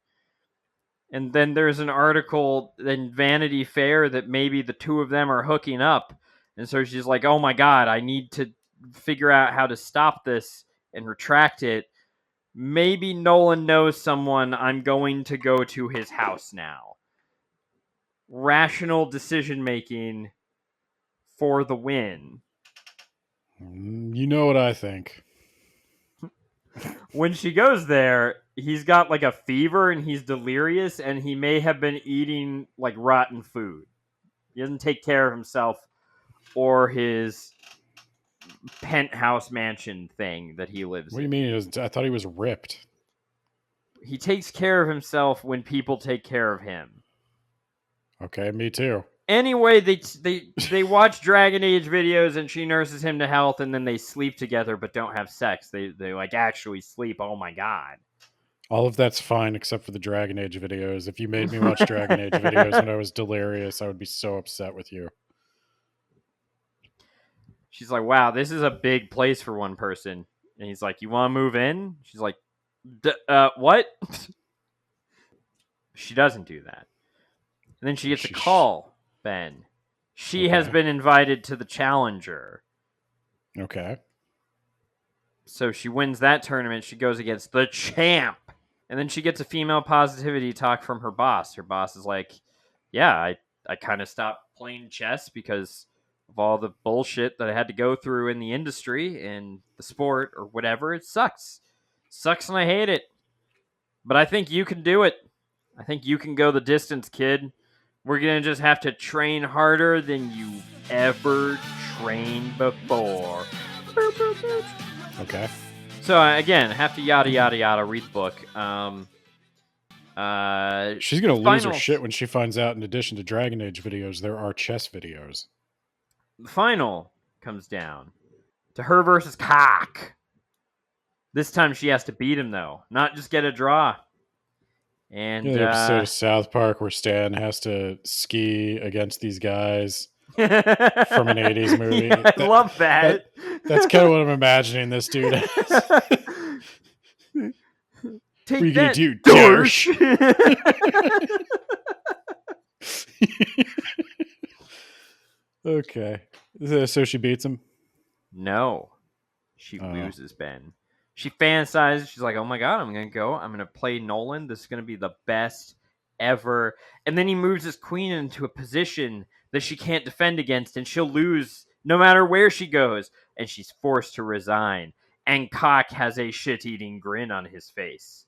And then there's an article in Vanity Fair that maybe the two of them are hooking up. And so she's like, oh my God, I need to figure out how to stop this and retract it. Maybe Nolan knows someone. I'm going to go to his house now. Rational decision making for the win. You know what I think. When she goes there, he's got like a fever and he's delirious, and he may have been eating like rotten food. He doesn't take care of himself or his penthouse mansion thing that he lives What do you in. mean he doesn't? I thought he was ripped. He takes care of himself when people take care of him. Okay, me too. Anyway, they watch Dragon Age videos and she nurses him to health, and then they sleep together but don't have sex. They like actually sleep. Oh my God. All of that's fine except for the Dragon Age videos. If you made me watch Dragon Age videos when I was delirious, I would be so upset with you. She's like, wow, this is a big place for one person. And he's like, you want to move in? She's like, what? She doesn't do that. And then she gets a call, Ben. She has been invited to the Challenger. Okay. So she wins that tournament. She goes against the champ. And then she gets a female positivity talk from her boss. Her boss is like, yeah, I kind of stopped playing chess because of all the bullshit that I had to go through in the industry and the sport or whatever. It sucks. Sucks and I hate it. But I think you can do it. I think you can go the distance, kid. We're going to just have to train harder than you ever trained before. Okay. So, again, have to yada, yada, yada, read the book. She's going to lose her shit when she finds out, in addition to Dragon Age videos, there are chess videos. The final comes down to her versus Cock. This time she has to beat him, though. Not just get a draw. And the episode of South Park where Stan has to ski against these guys from an 80s movie. Yeah, I love that. That's kind of what I'm imagining this dude as. Take what are you that, gonna do, Dorsh? Okay. So she beats him? No. She loses, Ben. She fantasizes. She's like, oh my God, I'm going to go. I'm going to play Nolan. This is going to be the best ever. And then he moves his queen into a position that she can't defend against, and she'll lose no matter where she goes. And she's forced to resign. And Cock has a shit-eating grin on his face.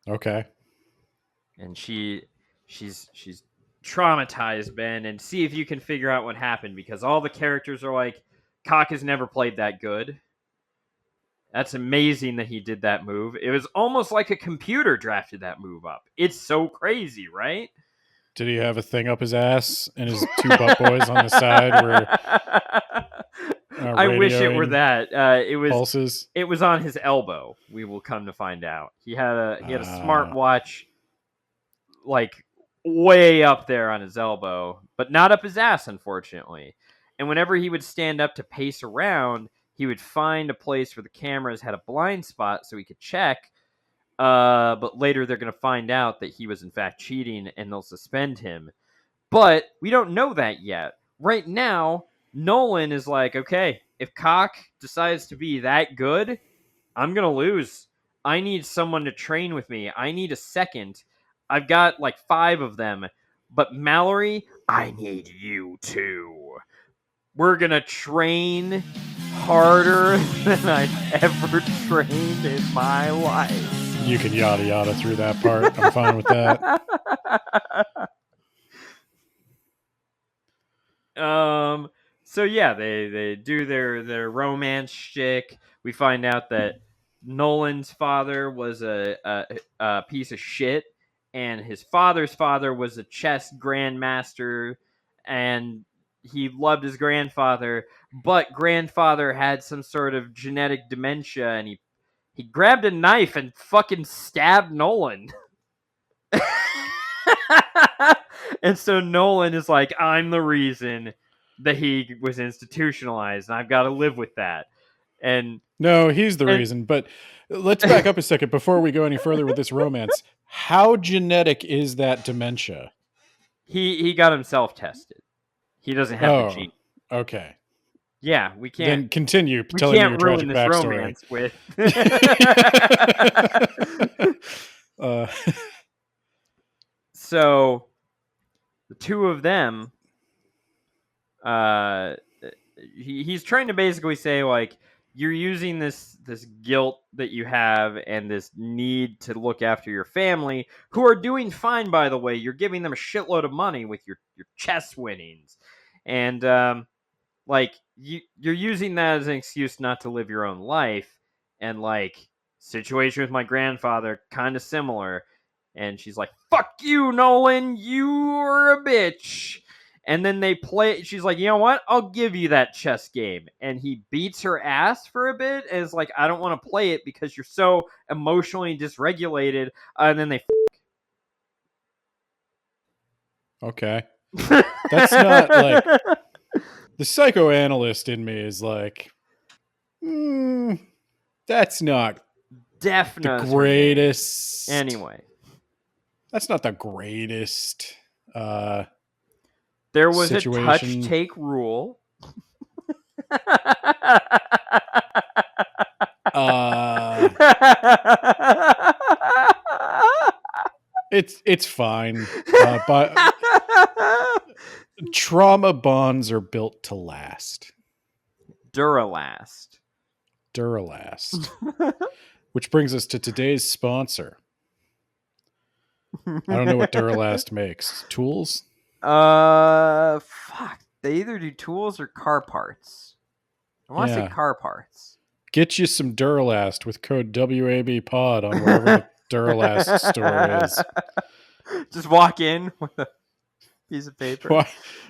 Okay. And she's traumatized, Ben, and see if you can figure out what happened, because all the characters are like, Cock has never played that good. That's amazing that he did that move. It was almost like a computer drafted that move up. It's so crazy, right? Did he have a thing up his ass and his two butt boys on the side where I wish it were that. It was pulses? It was on his elbow. We will come to find out. He had a smartwatch like way up there on his elbow, but not up his ass, unfortunately. And whenever he would stand up to pace around, he would find a place where the cameras had a blind spot so he could check. But later they're going to find out that he was in fact cheating and they'll suspend him. But we don't know that yet. Right now, Nolan is like, okay, if Cock decides to be that good, I'm going to lose. I need someone to train with me. I need a second. I've got like 5 of them. But Mallory, I need you too. We're going to train harder than I've ever trained in my life. You can yada yada through that part. I'm fine with that. So yeah, they do their romance shtick. We find out that Nolan's father was a piece of shit, and his father's father was a chess grandmaster, and he loved his grandfather, but grandfather had some sort of genetic dementia, and he grabbed a knife and fucking stabbed Nolan. And so Nolan is like, I'm the reason that he was institutionalized, and I've got to live with that. And no, he's the reason. But let's back up a second before we go any further with this romance. How genetic is that dementia? he got himself tested. He doesn't have the gene. Okay. Yeah, we can't. Then continue We telling me can't your ruin tragic this backstory. romance with. So the two of them, he's trying to basically say, like, you're using this guilt that you have and this need to look after your family, who are doing fine, by the way. You're giving them a shitload of money with your chess winnings, and like you're using that as an excuse not to live your own life. And like, situation with my grandfather, kind of similar. And she's like, fuck you, Nolan, you're a bitch. And then they play, she's like, you know what, I'll give you that chess game. And he beats her ass for a bit and is like, I don't want to play it because you're so emotionally dysregulated. And then they okay. That's not like, the psychoanalyst in me is like, that's not Defna's the greatest. Anyway, that's not the greatest. There was situation. a touch take rule. It's fine. But trauma bonds are built to last. Duralast. Which brings us to today's sponsor. I don't know what Duralast makes. Tools? Fuck. They either do tools or car parts. I want to say car parts. Get you some Duralast with code WABPOD on wherever the Duralast store is. Just walk in with a piece of paper.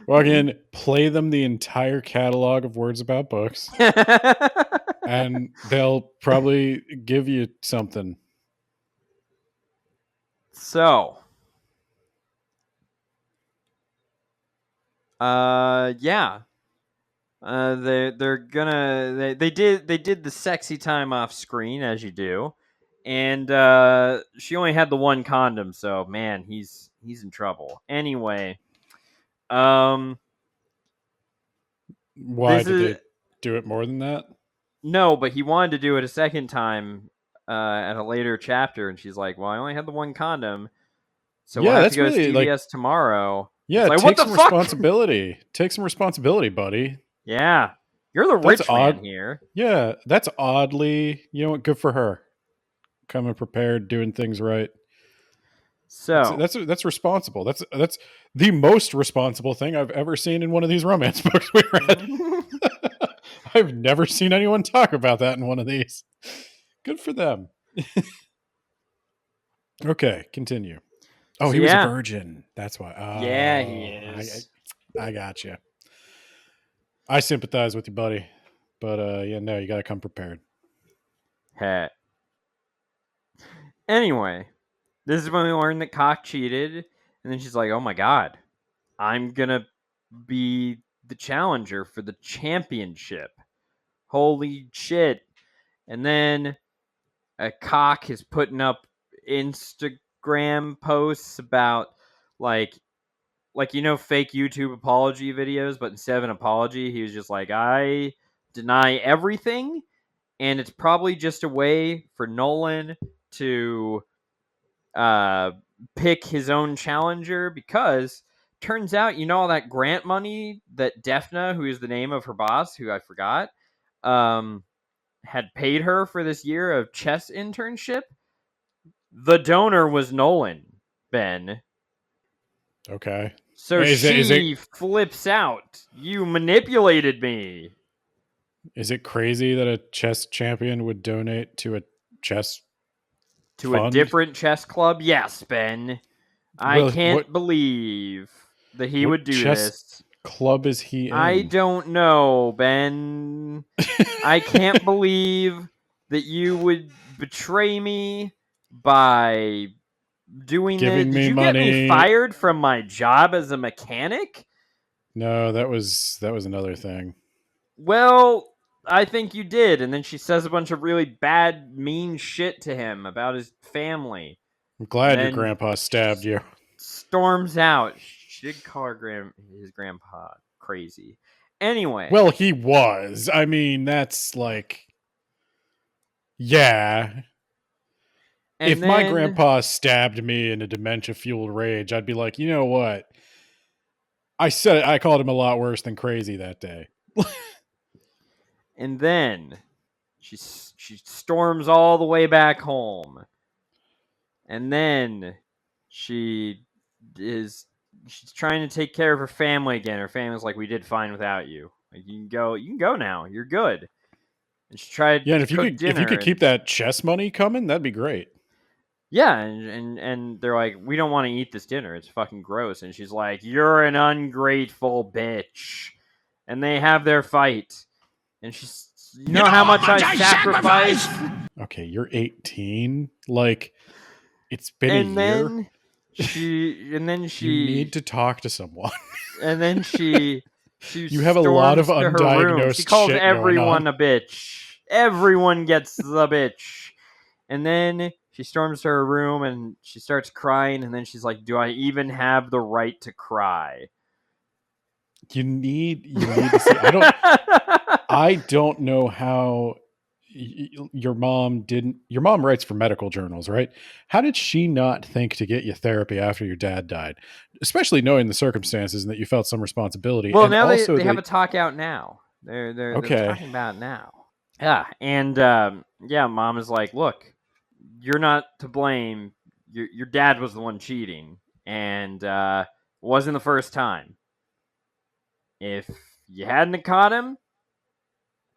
Walk in, play them the entire catalog of Words About Books, and they'll probably give you something. So, yeah. They're gonna they did the sexy time off screen, as you do, and she only had the one condom, so man, he's in trouble. Anyway, why did they do it more than that? No, but he wanted to do it a second time at a later chapter, and she's like, "Well, I only had the one condom, so we'll have to go to CVS tomorrow." Yeah, like, take some responsibility. Take some responsibility, buddy. Yeah, you're the rich man here. Yeah, that's oddly, good for her. Coming prepared, doing things right. So that's responsible. That's the most responsible thing I've ever seen in one of these romance books we read. I've never seen anyone talk about that in one of these. Good for them. Okay, continue. Oh, he was a virgin. That's why. Yeah, he is. I got you. I sympathize with you, buddy. But no, you got to come prepared. Hey. Anyway, this is when we learn that Cock cheated, and then she's like, "Oh my god, I'm gonna be the challenger for the championship. Holy shit!" And then Cock is putting up Instagram posts about like fake YouTube apology videos, but instead of an apology, he was just like, I deny everything, and it's probably just a way for Nolan to pick his own challenger, because turns out, all that grant money that Defna, who is the name of her boss, who I forgot, had paid her for this year of chess internship, The donor was Nolan, Ben. Okay. So Is she it flips out. You manipulated me. is it crazy that a chess champion would donate to a chess To a fund? different chess club? Yes, Ben. I Well, can't believe that he would what do chess this. club is he I in? don't know, Ben. I can't believe that you would betray me by doing this. Giving Did me you get me money. fired from my job as a mechanic? No, that was another thing. Well, I think you did. And then she says a bunch of really bad, mean shit to him about his family. I'm And glad your then grandpa stabbed you. storms out. She did call his grandpa crazy. Anyway. Well, he was. I mean, that's like, yeah. And If my then grandpa stabbed me in a dementia-fueled rage, I'd be like, you know what? I called him a lot worse than crazy that day. And then she storms all the way back home. And then she is she's trying to take care of her family again. Her family's like, "We did fine without you. Like, you can go now. You're good." And she tried Yeah, and to cook if you dinner could keep and that chess money coming, that'd be great. yeah, and they're like, "We don't want to eat this dinner. It's fucking gross." And she's like, "You're an ungrateful bitch." And they have their fight. And she's, you know how much I sacrificed? Okay, you're 18. Like, it's been a And year. then she You need to talk to someone. and then she You have a lot of storms to her room. She undiagnosed calls shit going on. everyone a bitch. Everyone gets the bitch. And then she storms to her room and she starts crying. And then she's like, "Do I even have the right to cry?" You need to see. I don't know how your mom didn't. Your mom writes for medical journals, right? How did she not think to get you therapy after your dad died? Especially knowing the circumstances and that you felt some responsibility. Well, And now also they have that a talk out now. They're okay, talking about it now. Yeah, and yeah, mom is like, "Look, you're not to blame. Your dad was the one cheating, and wasn't the first time. If you hadn't caught him,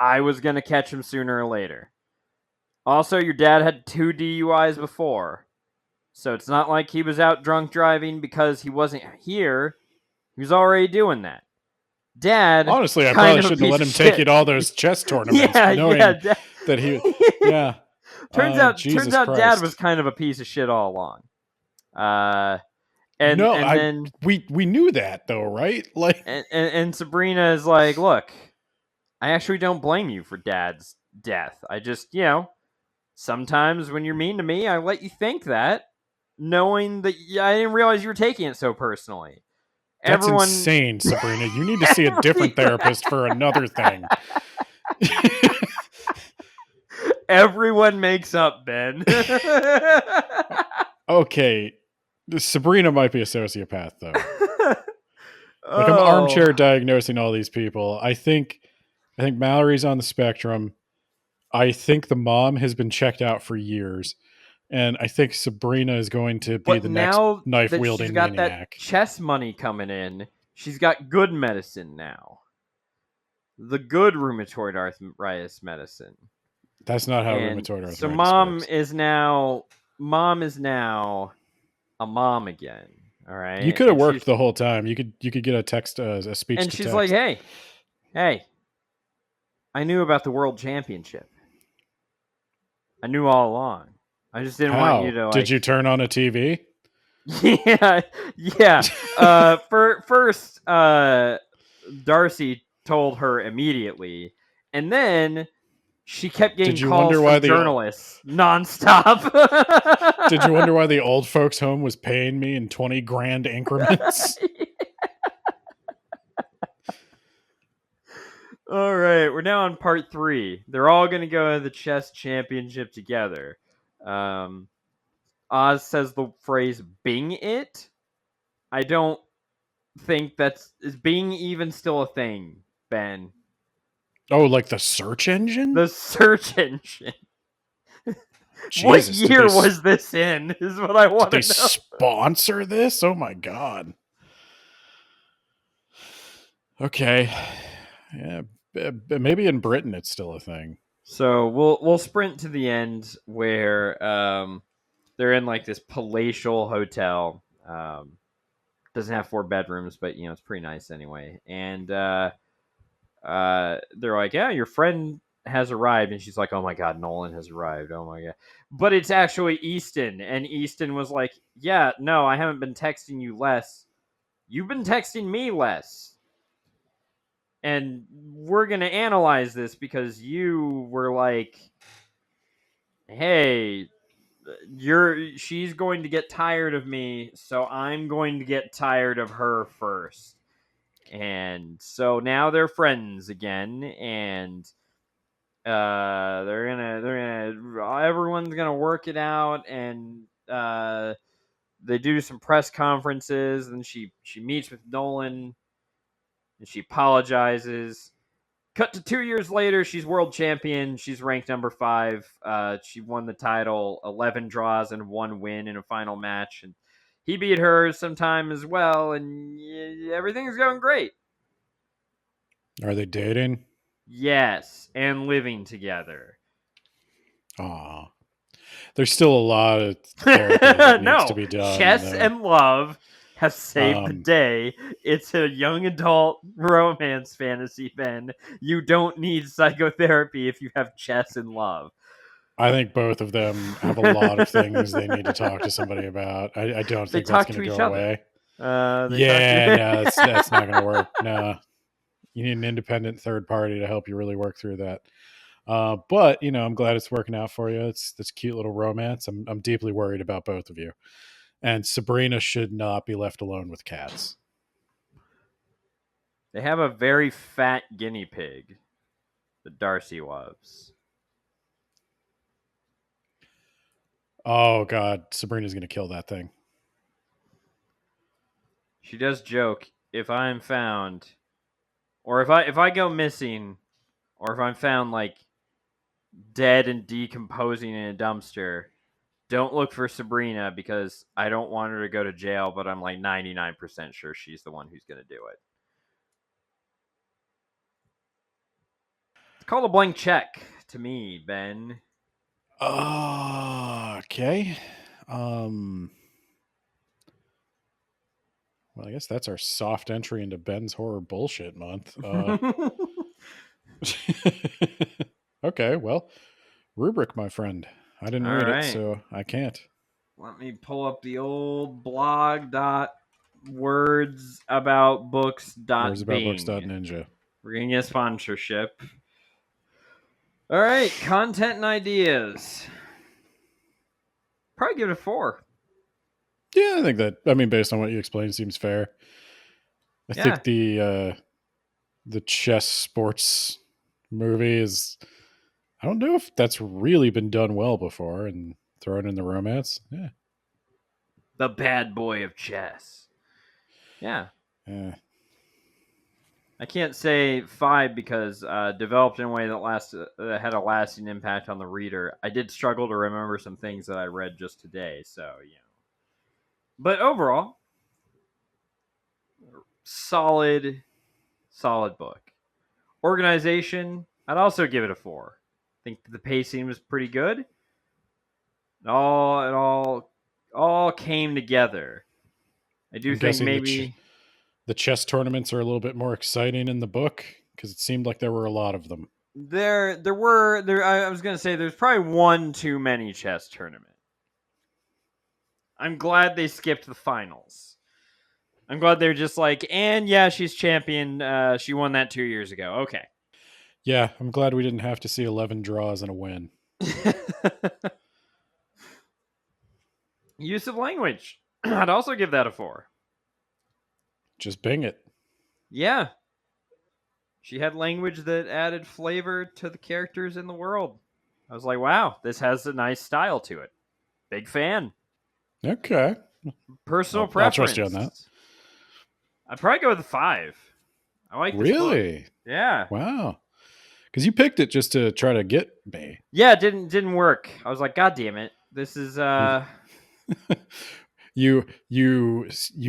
I was gonna catch him sooner or later. Also, your dad had 2 DUIs before, so it's not like he was out drunk driving because he wasn't here. He was already doing that. Dad, honestly, I kind probably of a shouldn't have piece let of him take you shit. to all those chess tournaments, Yeah, knowing yeah. that he, yeah. Turns Jesus out, Dad Christ. was kind of a piece of shit all along. Uh, and No, and then we knew that though, right? Like, and Sabrina is like, "Look, I actually don't blame you for Dad's death. I just, sometimes when you're mean to me, I let you think that, knowing that I didn't realize you were taking it so personally." that's Everyone, insane, Sabrina. You need to see a different therapist for another thing. everyone makes up, Ben. Okay, Sabrina might be a sociopath though. Like, I'm Oh, armchair diagnosing all these people. I think Mallory's on the spectrum. I think the mom has been checked out for years, and I think Sabrina is going to be but the next now knife that she's wielding got that maniac. chess money coming in, she's got good medicine now. The good rheumatoid arthritis medicine. That's not how And rheumatoid so arthritis works. mom is now a mom again. All You right. could have worked the whole time. You could get a text, a speech And to she's like, text. hey, I knew about the world championship. I knew all along. I just didn't want you How to did like you turn on a TV? yeah. First Darcy told her immediately, and then she kept getting Did you calls wonder why from journalists nonstop. Did you wonder why the old folks home was paying me in 20 grand increments? All right, we're now on part 3. They're all going to go to the chess championship together. Oz says the phrase "Bing it." I don't think is Bing even still a thing, Ben? Oh, like the search engine? The search engine. What Jesus, year was this in? Is what I want to Did know. they sponsor this? Oh my god. Okay. Yeah, maybe in Britain it's still a thing. So we'll sprint to the end where they're in like this palatial hotel. Doesn't have 4 bedrooms, but it's pretty nice anyway. And they're like, "Yeah, your friend has arrived," and she's like, "Oh my god, Nolan has arrived! Oh my god!" But it's actually Easton, and Easton was like, "Yeah, no, I haven't been texting you less. You've been texting me less." And we're going to analyze this because you were like, "Hey, she's going to get tired of me, so I'm going to get tired of her first." And so now they're friends again, and everyone's gonna work it out, and they do some press conferences, and she meets with Nolan, and she apologizes. Cut to 2 years later, she's world champion. She's ranked number 5. She won the title, 11 draws and 1 win in a final match, and he beat her sometime as well, and everything's going great. Are they dating? Yes, and living together. Aw. There's still a lot of therapy that needs to No, be done. Chess and Love have saved the Um, day. It's a young adult romance fantasy, Ben. You don't need psychotherapy if you have Chess and Love. I think both of them have a lot of things they need to talk to somebody about. I don't They think that's talk going to to each go other. away. They Yeah, talk no, that's not going to work. No, you need an independent third party to help you really work through that. But I'm glad it's working out for you. It's this cute little romance. I'm deeply worried about both of you, and Sabrina should not be left alone with cats. They have a very fat guinea pig that Darcy loves. Oh God, Sabrina's going to kill that thing. She does joke, if I'm found, or if I go missing, or if I'm found like dead and decomposing in a dumpster, don't look for Sabrina because I don't want her to go to jail, but I'm like 99% sure she's the one who's going to do it. It's called a blank check to me, Ben. Okay. Well, I guess that's our soft entry into Ben's horror bullshit month. Okay, well, rubric, my friend. I didn't All read it, right. so I can't. Let me pull up the old blog dot words about books dot Words about bing. books.ninja. We're gonna get sponsorship. All right, content and ideas. Probably give it a 4. Yeah, I think that. I mean, based on what you explained, seems fair. I think the chess sports movie is. I don't know if that's really been done well before, and thrown in the romance. Yeah. The bad boy of chess. Yeah. Yeah. I can't say 5 because developed in a way that had a lasting impact on the reader. I did struggle to remember some things that I read just today, so But overall, solid book. Organization, I'd also give it a 4. I think the pacing was pretty good. It all came together. I do I'm think guessing maybe the chess tournaments are a little bit more exciting in the book because it seemed like there were a lot of them. I was gonna say there's probably one too many chess tournament. I'm glad they skipped the finals. I'm glad they're just like, and yeah, she's champion. She won that 2 years ago. Okay. Yeah, I'm glad we didn't have to see 11 draws and a win. Use of language. I'd also give that a 4. Just bing it. Yeah. She had language that added flavor to the characters in the world. I was like, wow, this has a nice style to it. Big fan. Okay. Personal I'll preference. trust you on that. I'd probably go with a 5. I like this book. Really? Yeah. Wow. Because you picked it just to try to get me. Yeah, it didn't work. I was like, God damn it. This is You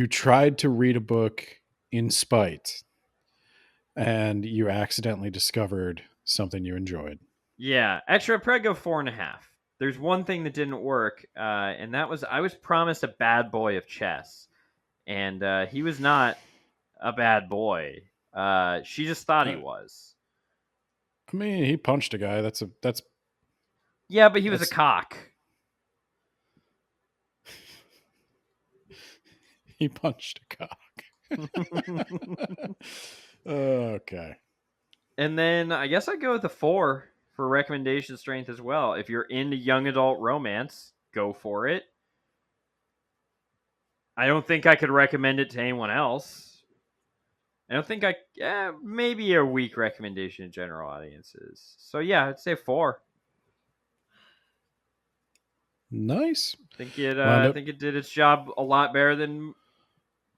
tried to read a book in spite, and you accidentally discovered something you enjoyed. yeah. Actually, I'd probably go 4.5. There's one thing that didn't work, and that was I was promised a bad boy of chess, and he was not a bad boy. She just thought he was. I mean, he punched a guy. That's Yeah, but he was a cock. He punched a cock. Okay. And then I guess I'd go with the 4 for recommendation strength as well. If you're into young adult romance, go for it. I don't think I could recommend it to anyone else. I don't think maybe a weak recommendation to general audiences. So yeah, I'd say 4. Nice. I think it did its job a lot better than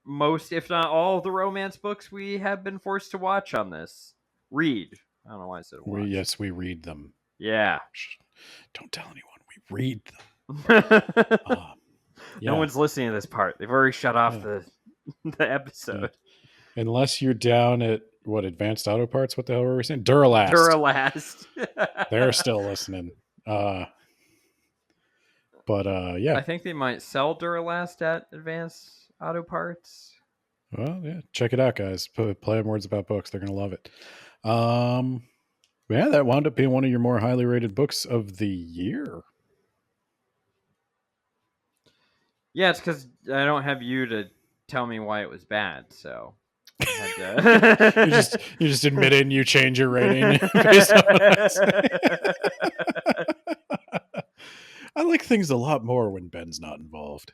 most, if not all, of the romance books we have been forced to watch on this. Read. I don't know why I said watch. Yes, we read them. Yeah. Don't tell anyone. We read them. No one's listening to this part. They've already shut off the episode. Yeah. Unless you're down at Advanced Auto Parts? What the hell were we saying? Duralast. They're still listening. But yeah. I think they might sell Duralast at Advanced Auto Parts. Well, yeah, check it out, guys. Play them Words About Books. They're gonna love it. Yeah, that wound up being one of your more highly rated books of the year. Yeah, it's because I don't have you to tell me why it was bad, so I had to... you're just admitting you change your rating based on what I say. I like things a lot more when Ben's not involved.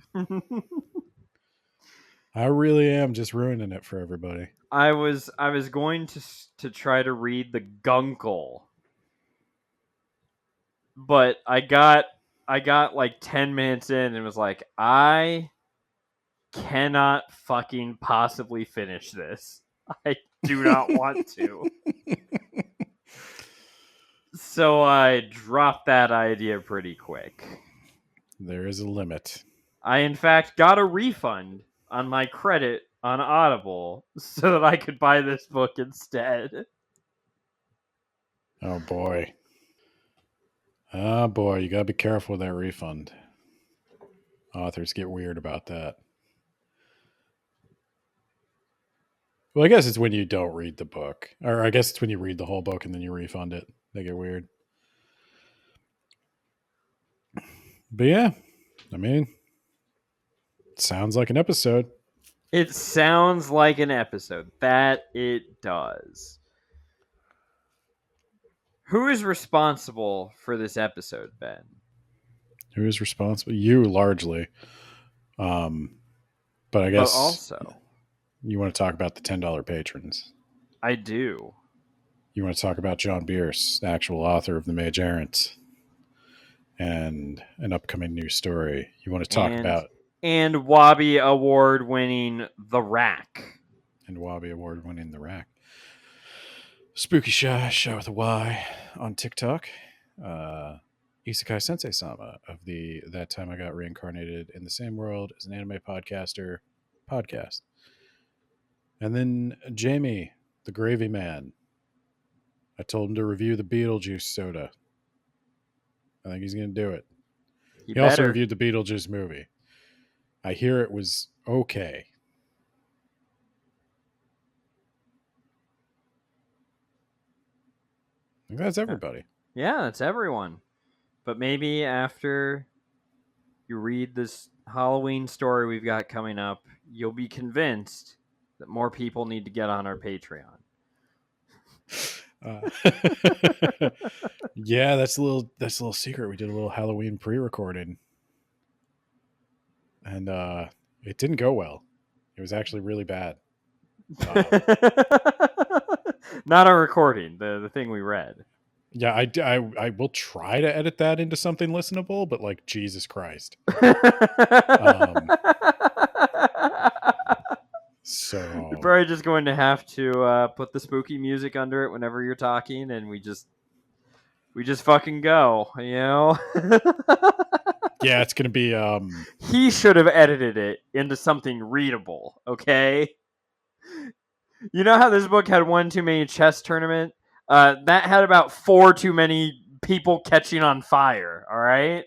I really am just ruining it for everybody. I was going to try to read the Guncle, but I got like 10 minutes in and was like, I cannot fucking possibly finish this. I do not want to. So I dropped that idea pretty quick. There is a limit. I, in fact, got a refund on my credit on Audible so that I could buy this book instead. Oh, boy. Oh, boy. You got to be careful with that refund. Authors get weird about that. Well, I guess it's when you don't read the book. Or I guess it's when you read the whole book and then you refund it. They get weird. But yeah, I mean, it sounds like an episode. It sounds like an episode. That it does. Who is responsible for this episode, Ben? Who is responsible? You, largely. But I guess... But also... You want to talk about the $10 patrons? I do. You want to talk about John Bierce, the actual author of The Mage Errant, and an upcoming new story. You want to talk about... And Wabi Award-winning The Rack. And Wabi Award-winning The Rack. Spooky Shy with a Y on TikTok. Isekai Sensei Sama of the That Time I Got Reincarnated in the Same World as an Anime Podcaster podcast. And then Jamie, the Gravy Man. I told him to review the Beetlejuice soda. I think he's going to do it. He also reviewed the Beetlejuice movie. I hear it was okay. I think that's everybody. Yeah, that's everyone. But maybe after you read this Halloween story we've got coming up, you'll be convinced that more people need to get on our Patreon. Yeah, that's a little secret. We did a little Halloween pre-recording, and it didn't go well. It was actually really bad. Not a recording, the thing we read. Yeah, I will try to edit that into something listenable, but like, Jesus Christ. So You're probably just going to have to put the spooky music under it whenever you're talking, and we just fucking go, you know? yeah, it's gonna be He should have edited it into something readable, okay? You know how this book had one too many chess tournament? That had about 4 too many people catching on fire, alright?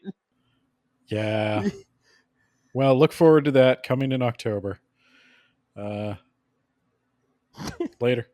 yeah. Well, look forward to that coming in October. Later.